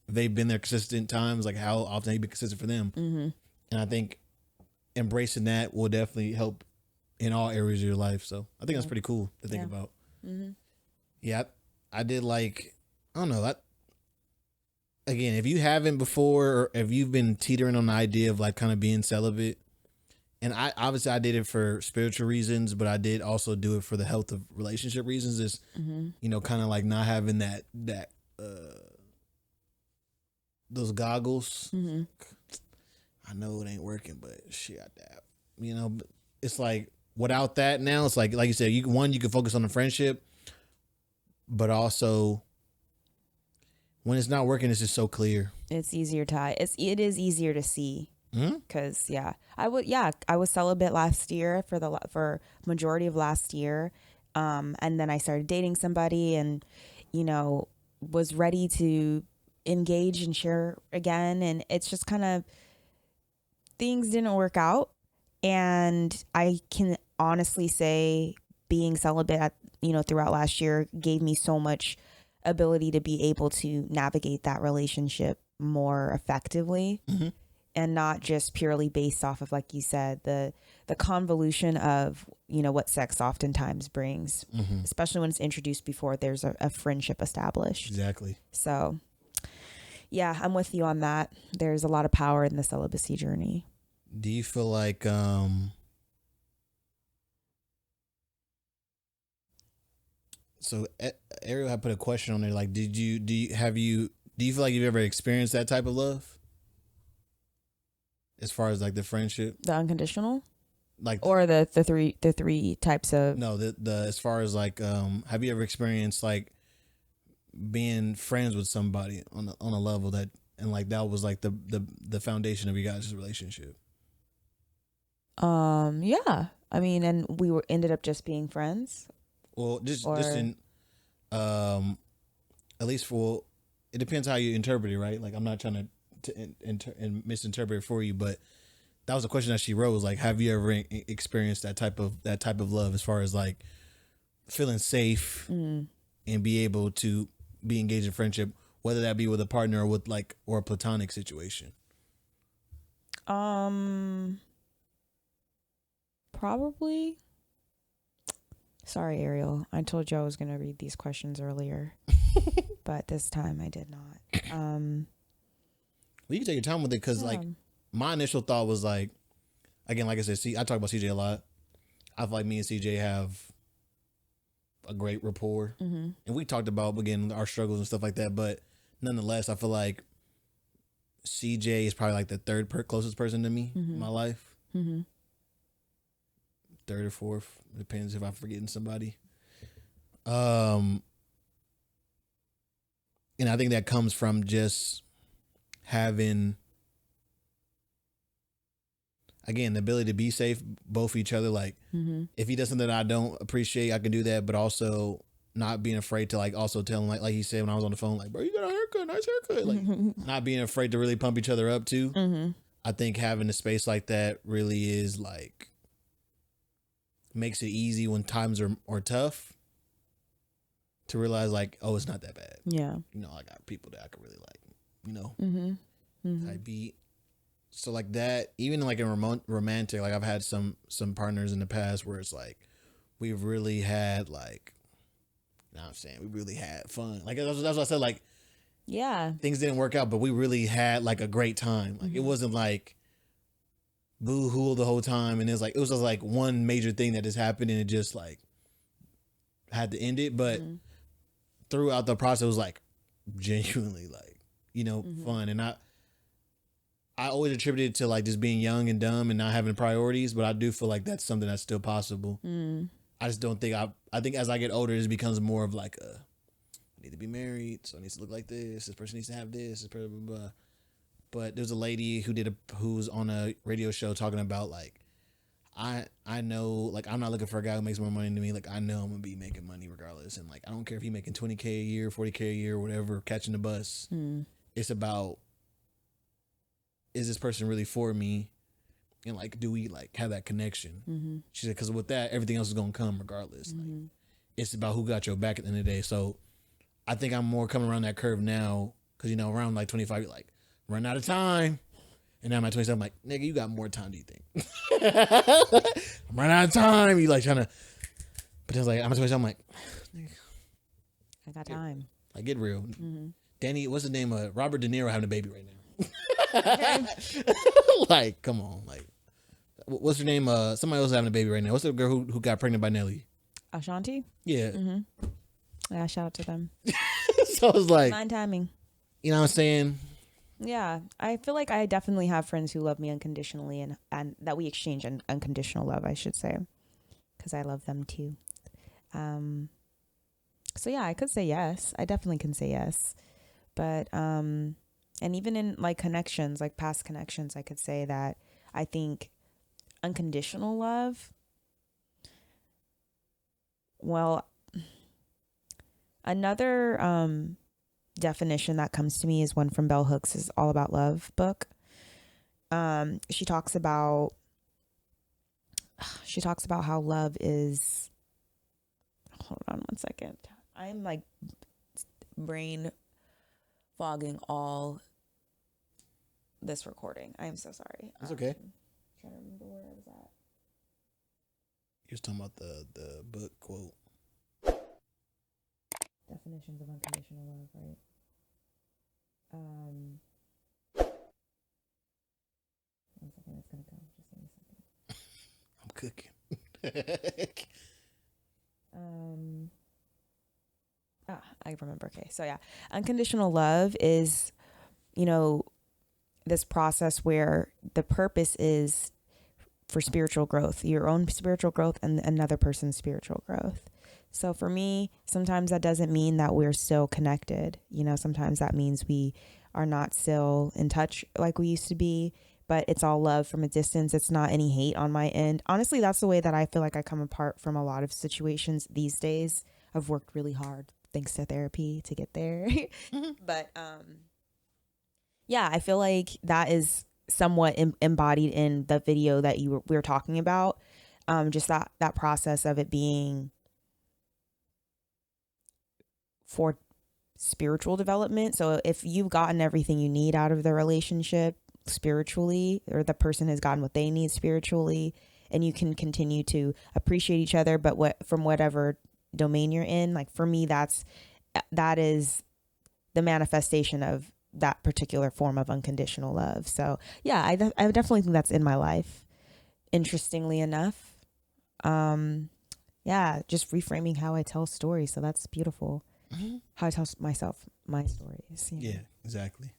If they've been there consistent times, like how often have you been consistent for them? And I think embracing that will definitely help in all areas of your life. So I think that's pretty cool to think about. Yeah, I did like, I don't know. Again, if you haven't before, or if you've been teetering on the idea of like kind of being celibate, and I obviously I did it for spiritual reasons, but I did also do it for the health of relationship reasons. Is you know, kind of like not having that those goggles. I know it ain't working, but shit, I dab. You know, but it's like without that now, it's like you said, you can focus on the friendship, but also when it's not working, it's just so clear. It's easier to it is easier to see. Because I was celibate last year for majority of last year, and then I started dating somebody, and you know, was ready to engage and share again, and it's just kind of things didn't work out, and I can honestly say being celibate throughout last year gave me so much ability to be able to navigate that relationship more effectively. And not just purely based off of, like you said, the convolution of, what sex oftentimes brings, especially when it's introduced before there's a friendship established. Exactly. So, yeah, I'm with you on that. There's a lot of power in the celibacy journey. Do you feel like so Ariel had put a question on there, like, do you feel like you've ever experienced that type of love? As far as like the friendship, the unconditional, like, or the three types of the as far as like have you ever experienced like being friends with somebody on a level that, and like that was like the foundation of your guys' relationship? Yeah, I mean, and we ended up just being friends. Well, just in at least for, it depends how you interpret it, right? Like, I'm not trying to misinterpret it for you, but that was a question that she wrote, was like, have you ever experienced that type of love, as far as like feeling safe and be able to be engaged in friendship, whether that be with a partner or with or a platonic situation? Probably. Sorry, Ariel, I told you I was going to read these questions earlier, but this time I did not. Well, you can take your time with it, because like my initial thought was like, again, like I said, I talk about CJ a lot. I feel like me and CJ have a great rapport, and we talked about, again, our struggles and stuff like that. But nonetheless, I feel like CJ is probably like the third closest person to me in my life. Third or fourth, depends if I'm forgetting somebody. And I think that comes from just having, again, the ability to be safe both for each other. Like, if he does something that I don't appreciate, I can do that, but also not being afraid to like also tell him, like he said when I was on the phone, like, bro, you got a haircut, nice haircut. Like, not being afraid to really pump each other up too. I think having a space like that really is like, makes it easy when times are tough to realize like, oh, it's not that bad. Yeah. I got people that I could really like, I beat. So like that, even like in romantic, like I've had some partners in the past where it's like, we've really had like, you know what I'm saying, we really had fun. Like that's what I said, like, yeah, things didn't work out, but we really had like a great time. Like it wasn't like boo-hoo the whole time, and it was just like one major thing that just happened and it just like had to end it. But throughout the process, it was like genuinely like, fun. And I always attributed it to like just being young and dumb and not having priorities, but I do feel like that's something that's still possible. I just don't think I think as I get older, it becomes more of like I need to be married, so it needs to look like this person needs to have this person, blah, blah. But there's a lady who was on a radio show talking about like, I know, like, I'm not looking for a guy who makes more money than me. Like, I know I'm gonna be making money regardless, and like, I don't care if he's making $20K a year, $40K a year, whatever, catching the bus. It's about, is this person really for me, and like, do we like have that connection? She said, because with that, everything else is gonna come regardless. Like, it's about who got your back at the end of the day. So I think I'm more coming around that curve now, because around like 25, you're like, run out of time. And now I'm at 27, I'm like, nigga, you got more time, do you think? I'm running out of time. You like trying to, but then like, I'm at 27, I'm like, nigga, I got time. Like, get real. Danny, what's the name of Robert De Niro having a baby right now? Like, come on. Like, what's her name? Somebody else having a baby right now. What's the girl who got pregnant by Nelly? Ashanti? Yeah. Mm-hmm. Yeah, shout out to them. So it's like, Fine timing. you know what I'm saying? Yeah, I feel like I definitely have friends who love me unconditionally and that we exchange unconditional love, I should say, because I love them too. So yeah, I could say yes. I definitely can say yes. But, and even in like connections, like past connections, I could say that I think unconditional love, well, another, definition that comes to me is one from Bell Hooks' All About Love book. She talks about how love is, hold on one second. I'm like brain fogging all this recording. I am so sorry. It's okay. Trying to remember where I was at. You're talking about the book quote. Definitions of unconditional love, right? One second, it's gonna come. Just give me a second. I'm cooking. I remember. Okay, so yeah, unconditional love is, this process where the purpose is for spiritual growth, your own spiritual growth and another person's spiritual growth. So for me, sometimes that doesn't mean that we're still connected. Sometimes that means we are not still in touch like we used to be, but it's all love from a distance. It's not any hate on my end. Honestly, that's the way that I feel like I come apart from a lot of situations these days. I've worked really hard, thanks to therapy, to get there. But yeah, I feel like that is somewhat embodied in the video that we were talking about. Just that process of it being for spiritual development. So if you've gotten everything you need out of the relationship spiritually, or the person has gotten what they need spiritually, and you can continue to appreciate each other, but from whatever domain you're in, like for me, that is the manifestation of that particular form of unconditional love. So yeah, I definitely think that's in my life. Interestingly enough, yeah, just reframing how I tell stories. So that's beautiful. Mm-hmm. How I tell myself my stories. Yeah, exactly.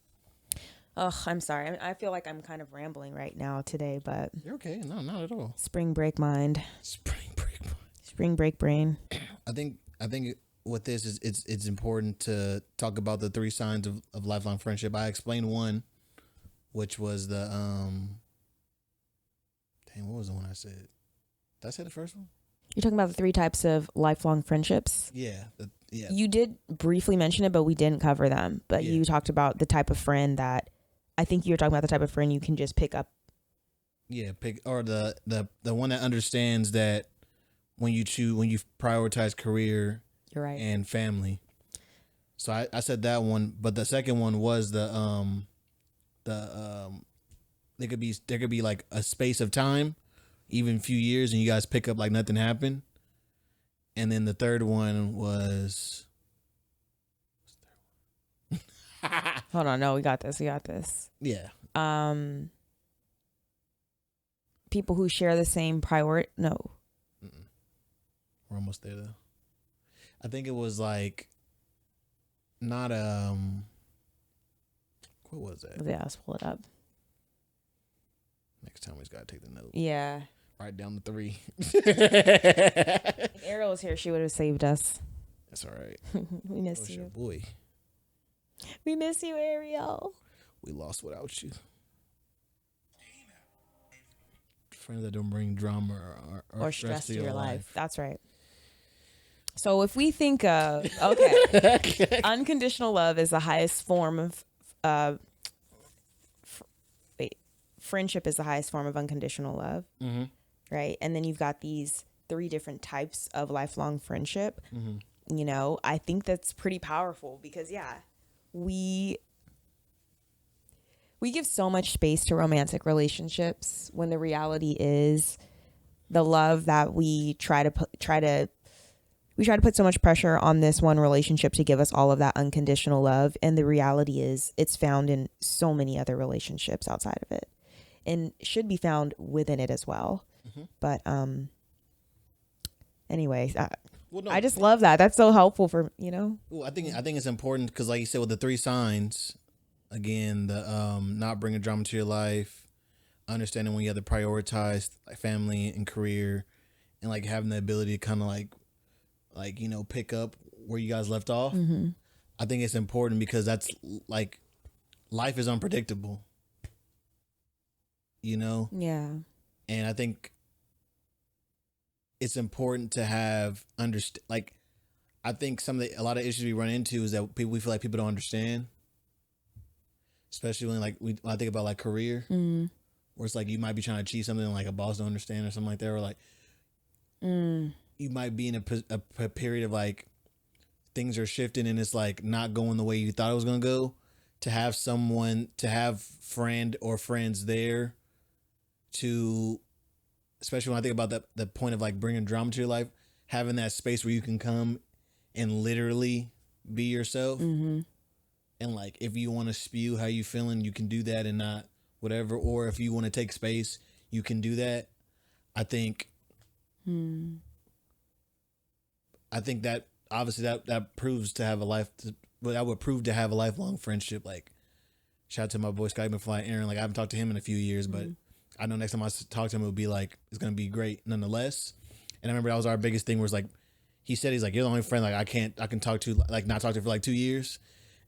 Oh, I'm sorry. I feel like I'm kind of rambling right now today, but you're okay. No, not at all. Spring break mind. Spring break mind. Spring break brain. I think with this is it's important to talk about the 3 signs of lifelong friendship. I explained one, which was the what was the one I said? Did I say the first one? You're talking about the 3 types of lifelong friendships? Yeah. Yeah. You did briefly mention it, but we didn't cover them. But you talked about the type of friend that, I think you were talking about the type of friend you can just pick up. Yeah, or the one that understands that when you prioritize career, you're right, and family. So I said that one, but the second one was there could be like a space of time, even a few years, and you guys pick up like nothing happened. And then the third one was hold on, no, we got this. Yeah. People who share the same priority. No. Mm-mm. We're almost there though. I think it was like not what was that? Yeah, let's pull it up. Next time we just gotta take the note. Yeah. Write down the 3. If Ariel was here, she would have saved us. That's all right. We miss you. Your boy. We miss you, Ariel. We lost without you. Friends that don't bring drama or stress to your life. That's right. So if we think of, unconditional love is the highest form of, friendship is the highest form of unconditional love, mm-hmm. right? And then you've got these 3 different types of lifelong friendship. Mm-hmm. I think that's pretty powerful because, we give so much space to romantic relationships when the reality is the love that we try to put so much pressure on this one relationship to give us all of that unconditional love. And the reality is it's found in so many other relationships outside of it. and should be found within it as well. But anyways, Well, no, I just love that. That's so helpful for, you know. well, I think it's important because, like you said, with the 3 signs, again, the not bringing drama to your life, understanding when you have to prioritize like family and career, and like having the ability to kind of like you know, pick up where you guys left off. I think it's important because that's like life is unpredictable, you know. Yeah. And I think it's important to have like I think a lot of issues we run into is that we feel like people don't understand, especially when when I think about like career, where it's like you might be trying to achieve something and like a boss don't understand or something like that, or like you might be in a period of like things are shifting and it's like not going the way you thought it was going to go. To have friend or friends there to, especially when I think about the point of like bringing drama to your life, having that space where you can come and literally be yourself. And like, if you want to spew how you feeling, you can do that and not whatever. Or if you want to take space, you can do that. I think that obviously that proves to have that would prove to have a lifelong friendship. Like, shout out to my boy Skype McFly, Aaron. Like, I haven't talked to him in a few years, but I know next time I talk to him, it would be like, it's going to be great nonetheless. And I remember that was our biggest thing, was like, he's like, you're the only friend like I can talk to, like not talk to for like 2 years.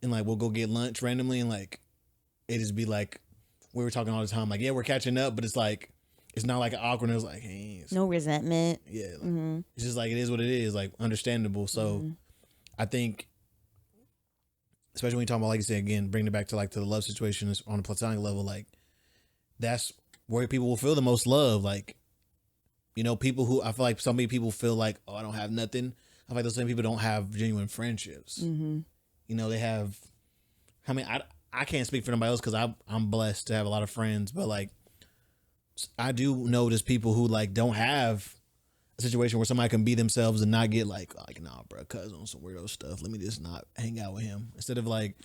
And like, we'll go get lunch randomly. And like, it just be like, we were talking all the time. Like, yeah, we're catching up, but it's like, it's not like awkwardness. Like, hey, No resentment. yeah. Like, it's just like, it is what it is, like understandable. So I think, especially when you talk about, like you said, again, bringing it back to like to the love situation on a platonic level, like that's where people will feel the most love. Like, you know, people who, I feel like so many people feel like, oh, I don't have nothing. I feel like those same people don't have genuine friendships. You know, they have, I mean, I can't speak for nobody else because I'm blessed to have a lot of friends, but like, I do notice people who like don't have a situation where somebody can be themselves and not get like nah, bro, cuz on some weirdo stuff. Let me just not hang out with him. Instead of like,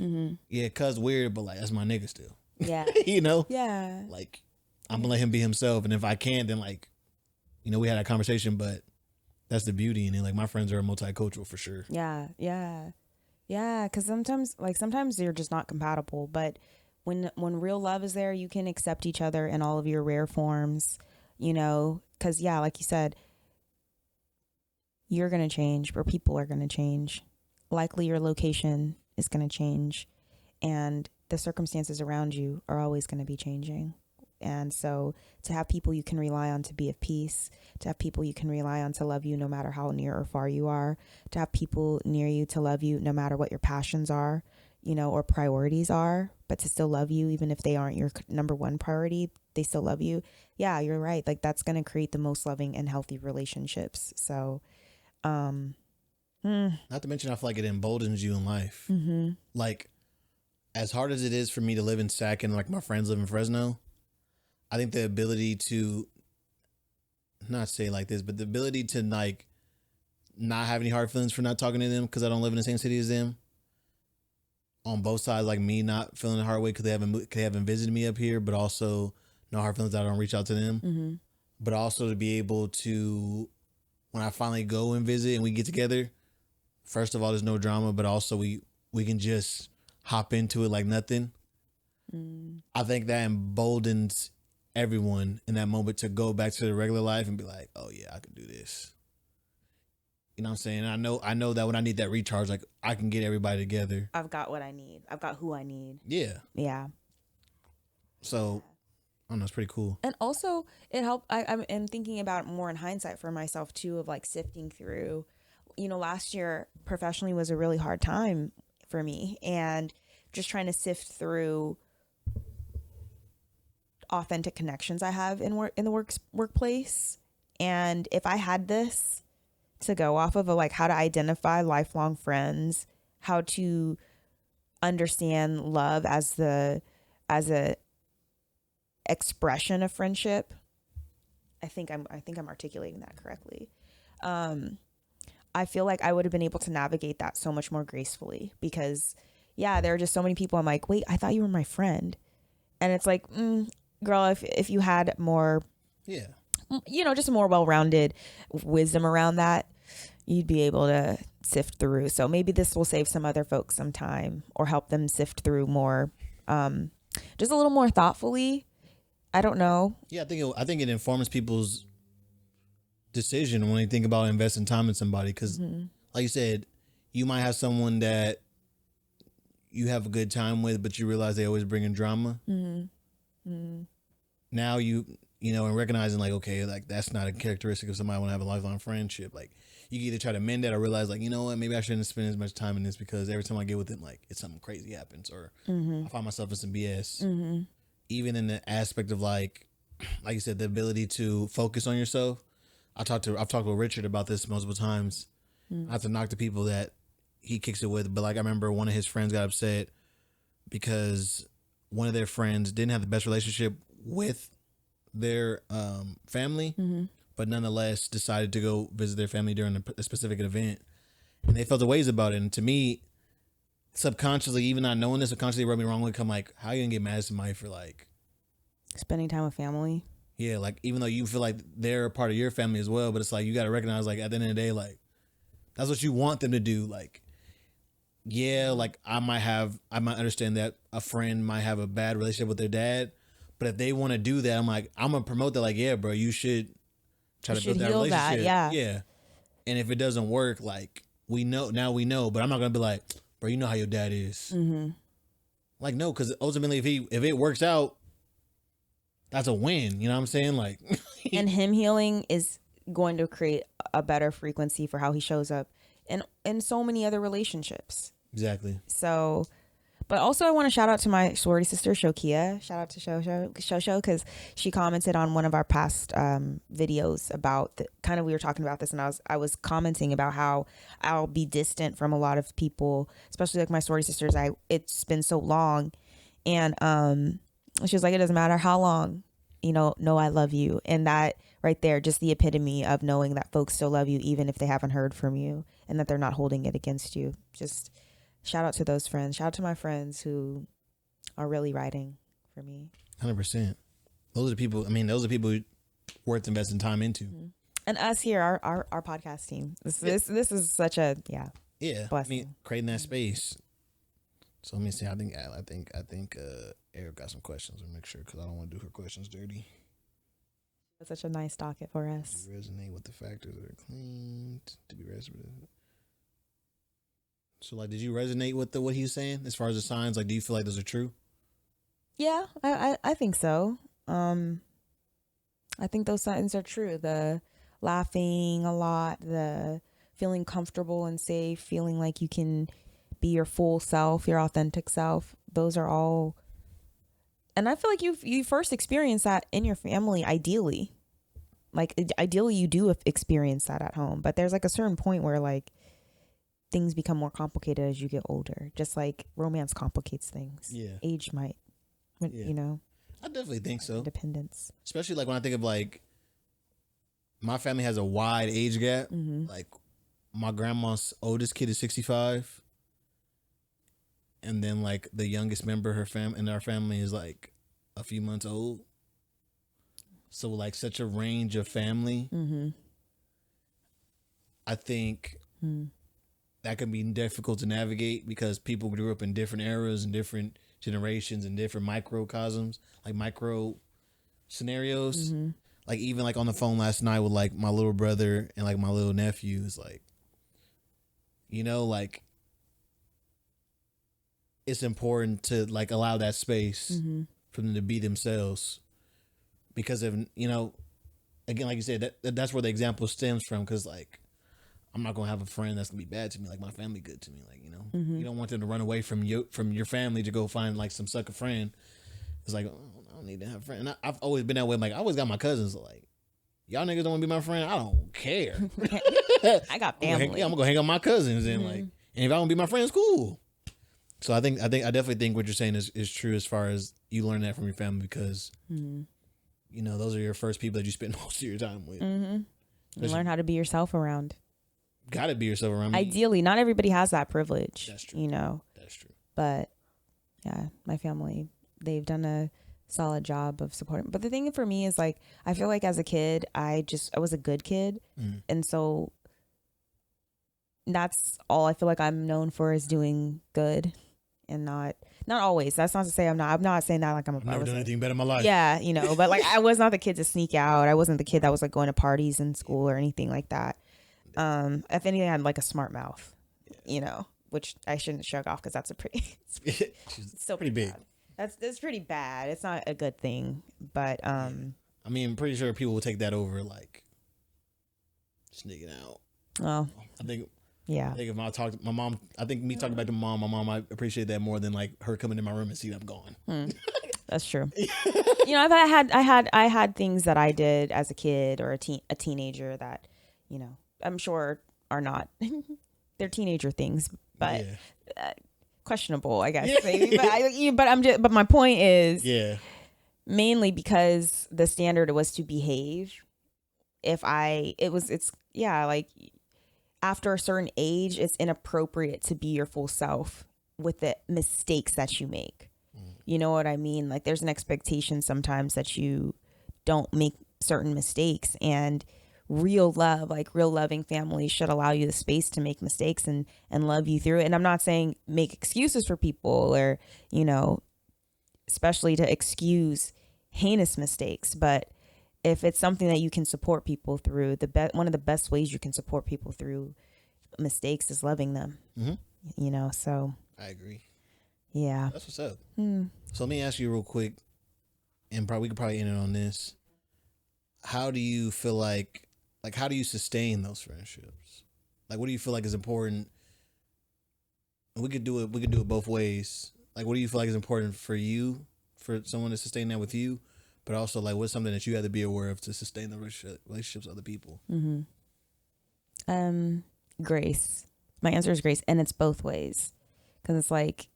yeah, cuz weird, but like that's my nigga still. Yeah. You know? Yeah. Like, I'm gonna let him be himself, and if I can, then like, you know, we had that conversation, but that's the beauty in it. Like, my friends are multicultural for sure. Yeah. Because sometimes you're just not compatible, but when real love is there, you can accept each other in all of your rare forms, you know, because yeah, like you said, you're going to change, or people are going to change. Likely your location is going to change, and the circumstances around you are always going to be changing. And so to have people you can rely on to be of peace, to have people you can rely on to love you no matter how near or far you are, to have people near you to love you no matter what your passions are, you know, or priorities are, but to still love you even if they aren't your number one priority, they still love you. Yeah, you're right. Like, that's going to create the most loving and healthy relationships. So not to mention, I feel like it emboldens you in life. Like, as hard as it is for me to live in Sac and like my friends live in Fresno, I think the ability to not say it like this, but the ability to like not have any hard feelings for not talking to them because I don't live in the same city as them, on both sides, like me not feeling the hard way because they haven't visited me up here, but also no hard feelings that I don't reach out to them. But also to be able to, when I finally go and visit and we get together, first of all, there's no drama, but also we can just hop into it like nothing. I think that emboldens everyone in that moment to go back to the regular life and be like, oh yeah, I can do this. You know what I'm saying? I know that when I need that recharge, like, I can get everybody together. I've got what I need. I've got who I need. Yeah. Yeah. So, I don't know, it's pretty cool. And also, it helped. I'm thinking about it more in hindsight for myself too, of like sifting through, you know, last year professionally was a really hard time for me, and just trying to sift through authentic connections I have in the workplace. And if I had this to go off of like how to identify lifelong friends, how to understand love as a expression of friendship, I think I'm articulating that correctly. I feel like I would have been able to navigate that so much more gracefully, because yeah, there are just so many people I'm like, wait, I thought you were my friend. And it's like, girl, if you had more, Yeah. Just more well-rounded wisdom around that, you'd be able to sift through. So maybe this will save some other folks some time or help them sift through more, just a little more thoughtfully. I don't know. Yeah, I think it informs people's decision when they think about investing time in somebody. Because, like you said, you might have someone that you have a good time with, but you realize they always bring in drama. Now and recognizing like, okay, like that's not a characteristic of somebody I want to have a lifelong friendship. Like you can either try to mend that or realize like, you know what, maybe I shouldn't spend as much time in this because every time I get with them, like it's something crazy happens or I find myself in some BS. Even in the aspect of like you said, the ability to focus on yourself. I've talked with Richard about this multiple times. I have to knock the people that he kicks it with, but like I remember one of his friends got upset because one of their friends didn't have the best relationship with their family, but nonetheless decided to go visit their family during a specific event, and they felt the ways about it. And to me, subconsciously, even not knowing this, subconsciously rubbed me wrong. Like I'm like, how are you gonna get mad at somebody for like Spending time with family? Yeah, like even though you feel like they're a part of your family as well, but it's like you got to recognize like at the end of the day, like that's what you want them to do. Like, yeah, like I might understand that a friend might have a bad relationship with their dad, but if they want to do that, I'm like, I'm gonna promote that. Like, yeah, bro, you should try to build that relationship. Yeah. And if it doesn't work, like we know, but I'm not gonna be like, bro, you know how your dad is. Like, no, because ultimately, if it works out, that's a win. You know what I'm saying? Like, and him healing is going to create a better frequency for how he shows up in so many other relationships. Exactly. So, but also I want to shout out to my sorority sister, Shokia. Shout out to Shosho, because she commented on one of our past videos about we were talking about this, and I was commenting about how I'll be distant from a lot of people, especially like my sorority sisters. It's been so long, and she was like, it doesn't matter how long, know I love you. And that right there, just the epitome of knowing that folks still love you, even if they haven't heard from you and that they're not holding it against you. Just shout out to those friends. Shout out to my friends who are really riding for me. 100%. Those are the people worth investing time into. And us here, our podcast team. This is such a, blessing. I mean, creating that space. So let me see. I think Eric got some questions. I'll make sure because I don't want to do her questions dirty. That's such a nice docket for us. Do you resonate with the factors that are claimed to be resonated? So, like, did you resonate with what he's saying as far as the signs? Like, do you feel like those are true? Yeah, I think so. I think those signs are true. The laughing a lot, the feeling comfortable and safe, feeling like you can be your full self, your authentic self. Those are all. And I feel like you first experience that in your family, ideally. Like, ideally, you do experience that at home. But there's like a certain point where like things become more complicated as you get older. Just like romance complicates things. Yeah. Age might, I definitely think so. Independence. Especially like when I think of like my family has a wide age gap. Like my grandma's oldest kid is 65. And then like the youngest member in our family is like a few months old. So like such a range of family. I think that can be difficult to navigate because people grew up in different eras and different generations and different microcosms, like micro scenarios. Like even like on the phone last night with like my little brother and like my little nephew is like, like it's important to like allow that space for them to be themselves, because if again, like you said, that's where the example stems from. Because like I'm not gonna have a friend that's gonna be bad to me. Like my family good to me. Like you don't want them to run away from your family to go find like some sucker friend. It's like, oh, I don't need to have a friend. And I've always been that way. I'm like I always got my cousins. Like y'all niggas don't want to be my friend. I don't care. I got family. I'm gonna hang out with my cousins and like, and if I want to be my friends, cool. So I definitely think what you're saying is true as far as you learn that from your family because, those are your first people that you spend most of your time with. You learn how to be yourself around. Got to be yourself around. Ideally, not everybody has that privilege. That's true. That's true. But yeah, my family, they've done a solid job of supporting. But the thing for me is like, I feel like as a kid, I was a good kid. And so that's all I feel like I'm known for, is doing good, and not always. That's not to say I'm not saying that like I've never done anything better in my life. Yeah, but like I was not the kid to sneak out. I wasn't the kid that was like going to parties in school or anything like that. If anything, I had like a smart mouth, which I shouldn't shrug off, because that's a pretty it's still pretty big. Bad. That's pretty bad. It's not a good thing, but I mean, I'm pretty sure people will take that over like sneaking out. Well, I think yeah. I think if I talk to my mom, I think me talking back to my mom might appreciate that more than like her coming in my room and see that I'm gone. That's true. I had things that I did as a kid or a teenager that, I'm sure are not they're teenager things, but questionable, I guess. Maybe. But my point is, mainly because the standard was to behave. Like after a certain age, it's inappropriate to be your full self with the mistakes that you make. You know what I mean? Like there's an expectation sometimes that you don't make certain mistakes, and real love, like real loving family, should allow you the space to make mistakes and love you through it. And I'm not saying make excuses for people or, especially to excuse heinous mistakes, but if it's something that you can support people through, one of the best ways you can support people through mistakes is loving them. So I agree. Yeah, that's what's up. So let me ask you real quick, and we could probably end it on this. How do you feel like how do you sustain those friendships? Like, what do you feel like is important? We could do it both ways. Like, what do you feel like is important for you, for someone to sustain that with you? But also, like, what's something that you have to be aware of to sustain the relationships with other people? Grace. My answer is grace, and it's both ways. Because it's like,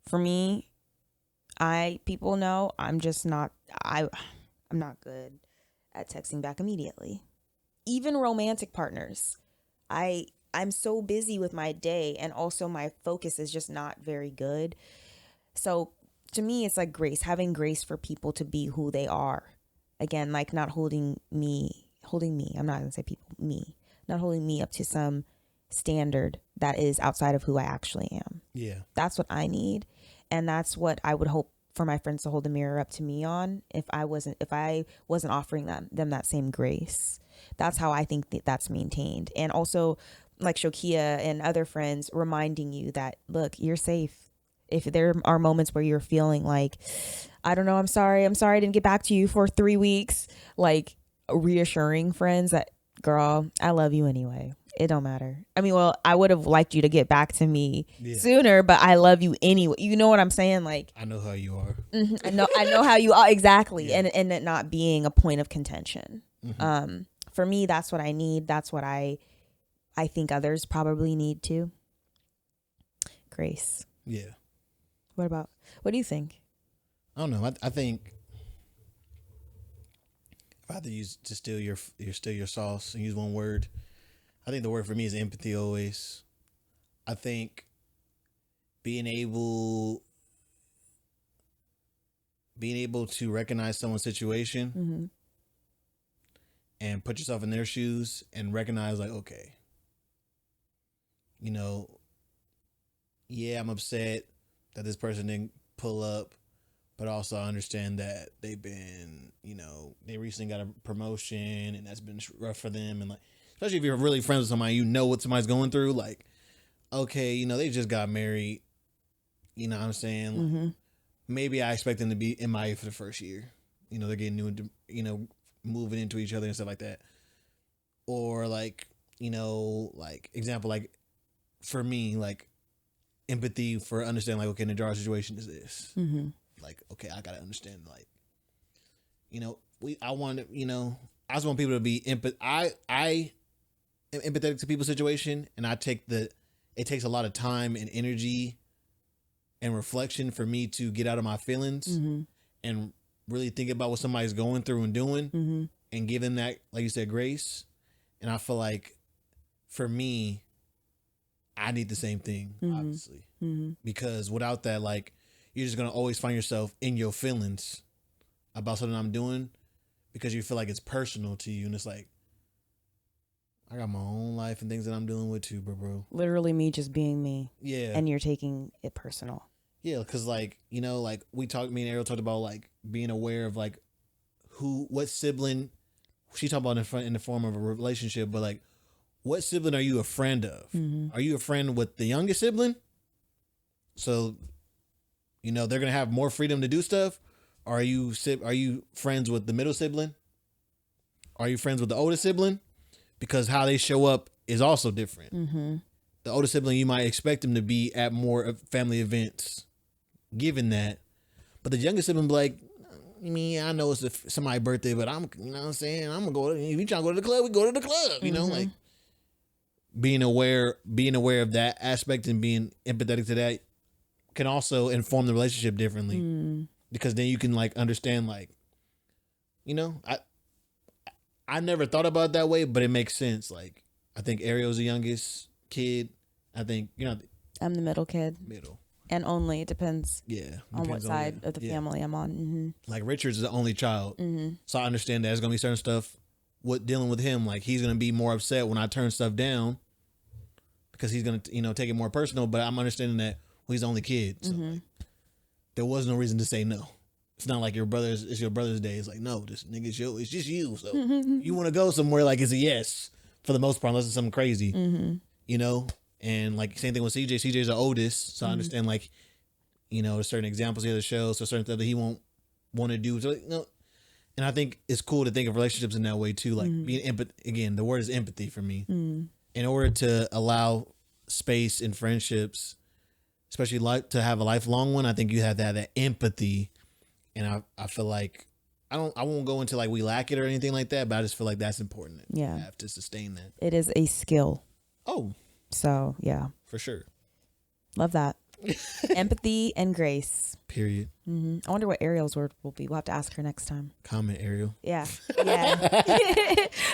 for me, people know I'm just not. I'm not good at texting back immediately. Even romantic partners, I'm so busy with my day, and also my focus is just not very good. So to me, it's like grace, having grace for people to be who they are. Again, like not holding me. I'm not going to say people, me, not holding me up to some standard that is outside of who I actually am. Yeah. That's what I need. And that's what I would hope for my friends to hold the mirror up to me on, if I wasn't offering them that same grace. That's how I think that's maintained. And also, like Shokia and other friends reminding you that, look, you're safe. If there are moments where you're feeling like, I don't know, I'm sorry I didn't get back to you for 3 weeks, like reassuring friends that, girl, I love you anyway. It don't matter. I mean, well, I would have liked you to get back to me sooner, but I love you anyway. You know what I'm saying? Like, I know how you are. I know how you are, exactly. Yeah. And it not being a point of contention. For me, that's what I need. That's what I think others probably need too. Grace. Yeah. What do you think? I don't know. I think if I had to use to steal your sauce and use one word, I think the word for me is empathy always. I think being able to recognize someone's situation and put yourself in their shoes and recognize, like, okay, I'm upset that this person didn't pull up, but also I understand that they've been, they recently got a promotion and that's been rough for them. And like, especially if you're really friends with somebody, what somebody's going through. Like, okay, they just got married. You know what I'm saying? Like, maybe I expect them to be MIA for the first year. They're getting new, moving into each other and stuff like that. Or like, like example, like for me, like empathy for understanding, like, okay, Najara's situation is this. Like, okay, I gotta understand, like, I just want people to be I am empathetic to people's situation, and it takes a lot of time and energy and reflection for me to get out of my feelings and really think about what somebody's going through and doing and give them that, like you said, grace. And I feel like for me, I need the same thing, obviously, because without that, like, you're just going to always find yourself in your feelings about something I'm doing because you feel like it's personal to you, and it's like I got my own life and things that I'm dealing with too, bro. Literally me just being me. Yeah. And you're taking it personal. Yeah, because like, you know, like me and Ariel talked about like being aware of like what sibling she talked about in the form of a relationship, but like what sibling are you a friend of? Mm-hmm. Are you a friend with the youngest sibling? So, you know, they're gonna have more freedom to do stuff. Are you friends with the middle sibling? Are you friends with the oldest sibling? Because how they show up is also different. Mm-hmm. The older sibling, you might expect them to be at more family events, given that. But the youngest sibling be like, I mean, I know it's somebody's birthday, but you know what I'm saying? I'm going to go, if you trying to go to the club, we go to the club. You know, like being aware of that aspect and being empathetic to that can also inform the relationship differently. Because then you can like understand, like, you know, I never thought about it that way, but it makes sense. Like, I think Ariel's the youngest kid. I think, you know, I'm the middle kid. Middle. And only, it depends. Yeah. On what side of the family I'm on. Mm-hmm. Like, Richard's the only child. Mm-hmm. So I understand that there's going to be certain stuff dealing with him. Like, he's going to be more upset when I turn stuff down because he's going to, you know, take it more personal. But I'm understanding that he's the only kid. So like, there was no reason to say no. It's not like it's your brother's day. It's like, no, this nigga's it's just you. So you want to go somewhere, like, it's a yes for the most part, unless it's something crazy, you know? And like, same thing with CJ. CJ's the oldest. So I understand, like, you know, there's certain examples he has to show. So certain stuff that he won't want to do. So, like, no. And I think it's cool to think of relationships in that way too. Like being again, the word is empathy for me. In order to allow space in friendships, especially like to have a lifelong one, I think you have to have that empathy. And I feel like I won't go into like we lack it or anything like that, but I just feel like that's important. Yeah. To have to sustain that. It is a skill. Oh. So yeah. For sure. Love that. Empathy and grace. Period. I wonder what Ariel's word will be. We'll have to ask her next time. Comment, Ariel. Yeah.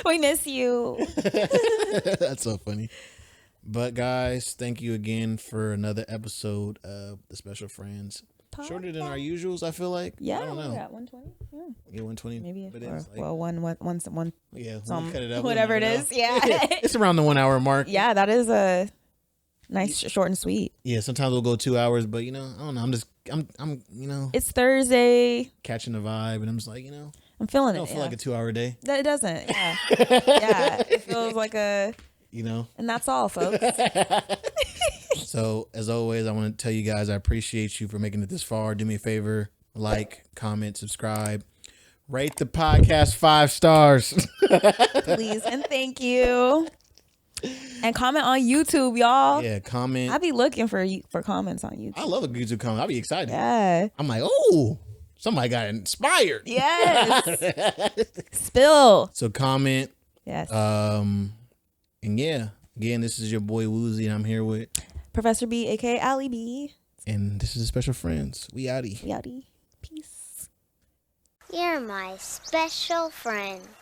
We miss you. That's so funny. But guys, thank you again for another episode of The Special Friends. Shorter than our usuals, I feel like. Yeah, I don't know. we're at 120. Yeah, 120. Maybe. But Or, it's like, well, one. yeah, Some, we cut it up. whatever it is. Yeah. It's around the 1 hour mark. Yeah, that is a nice, short and sweet. Yeah, sometimes we'll go 2 hours, but you know, I don't know. I'm you know. It's Thursday. Catching the vibe, and I'm just like, you know. I'm feeling I it. don't feel like a 2 hour day. It doesn't. Yeah. Yeah. It feels like you know. And that's all, folks. So, as always, I want to tell you guys I appreciate you for making it this far. Do me a favor, like, comment, subscribe, rate the podcast 5 stars. Please and thank you. And comment on YouTube, y'all. Yeah, comment. I be looking for comments on YouTube. I love a YouTube comment. I'll be excited. Yeah. I'm like, oh, somebody got inspired. Yes. Spill. So comment. Yes. And yeah, again, this is your boy Wuzi, and I'm here with Professor B, aka Ali B. And this is Special Friends. We outie. We outie. Peace. You're my special friend.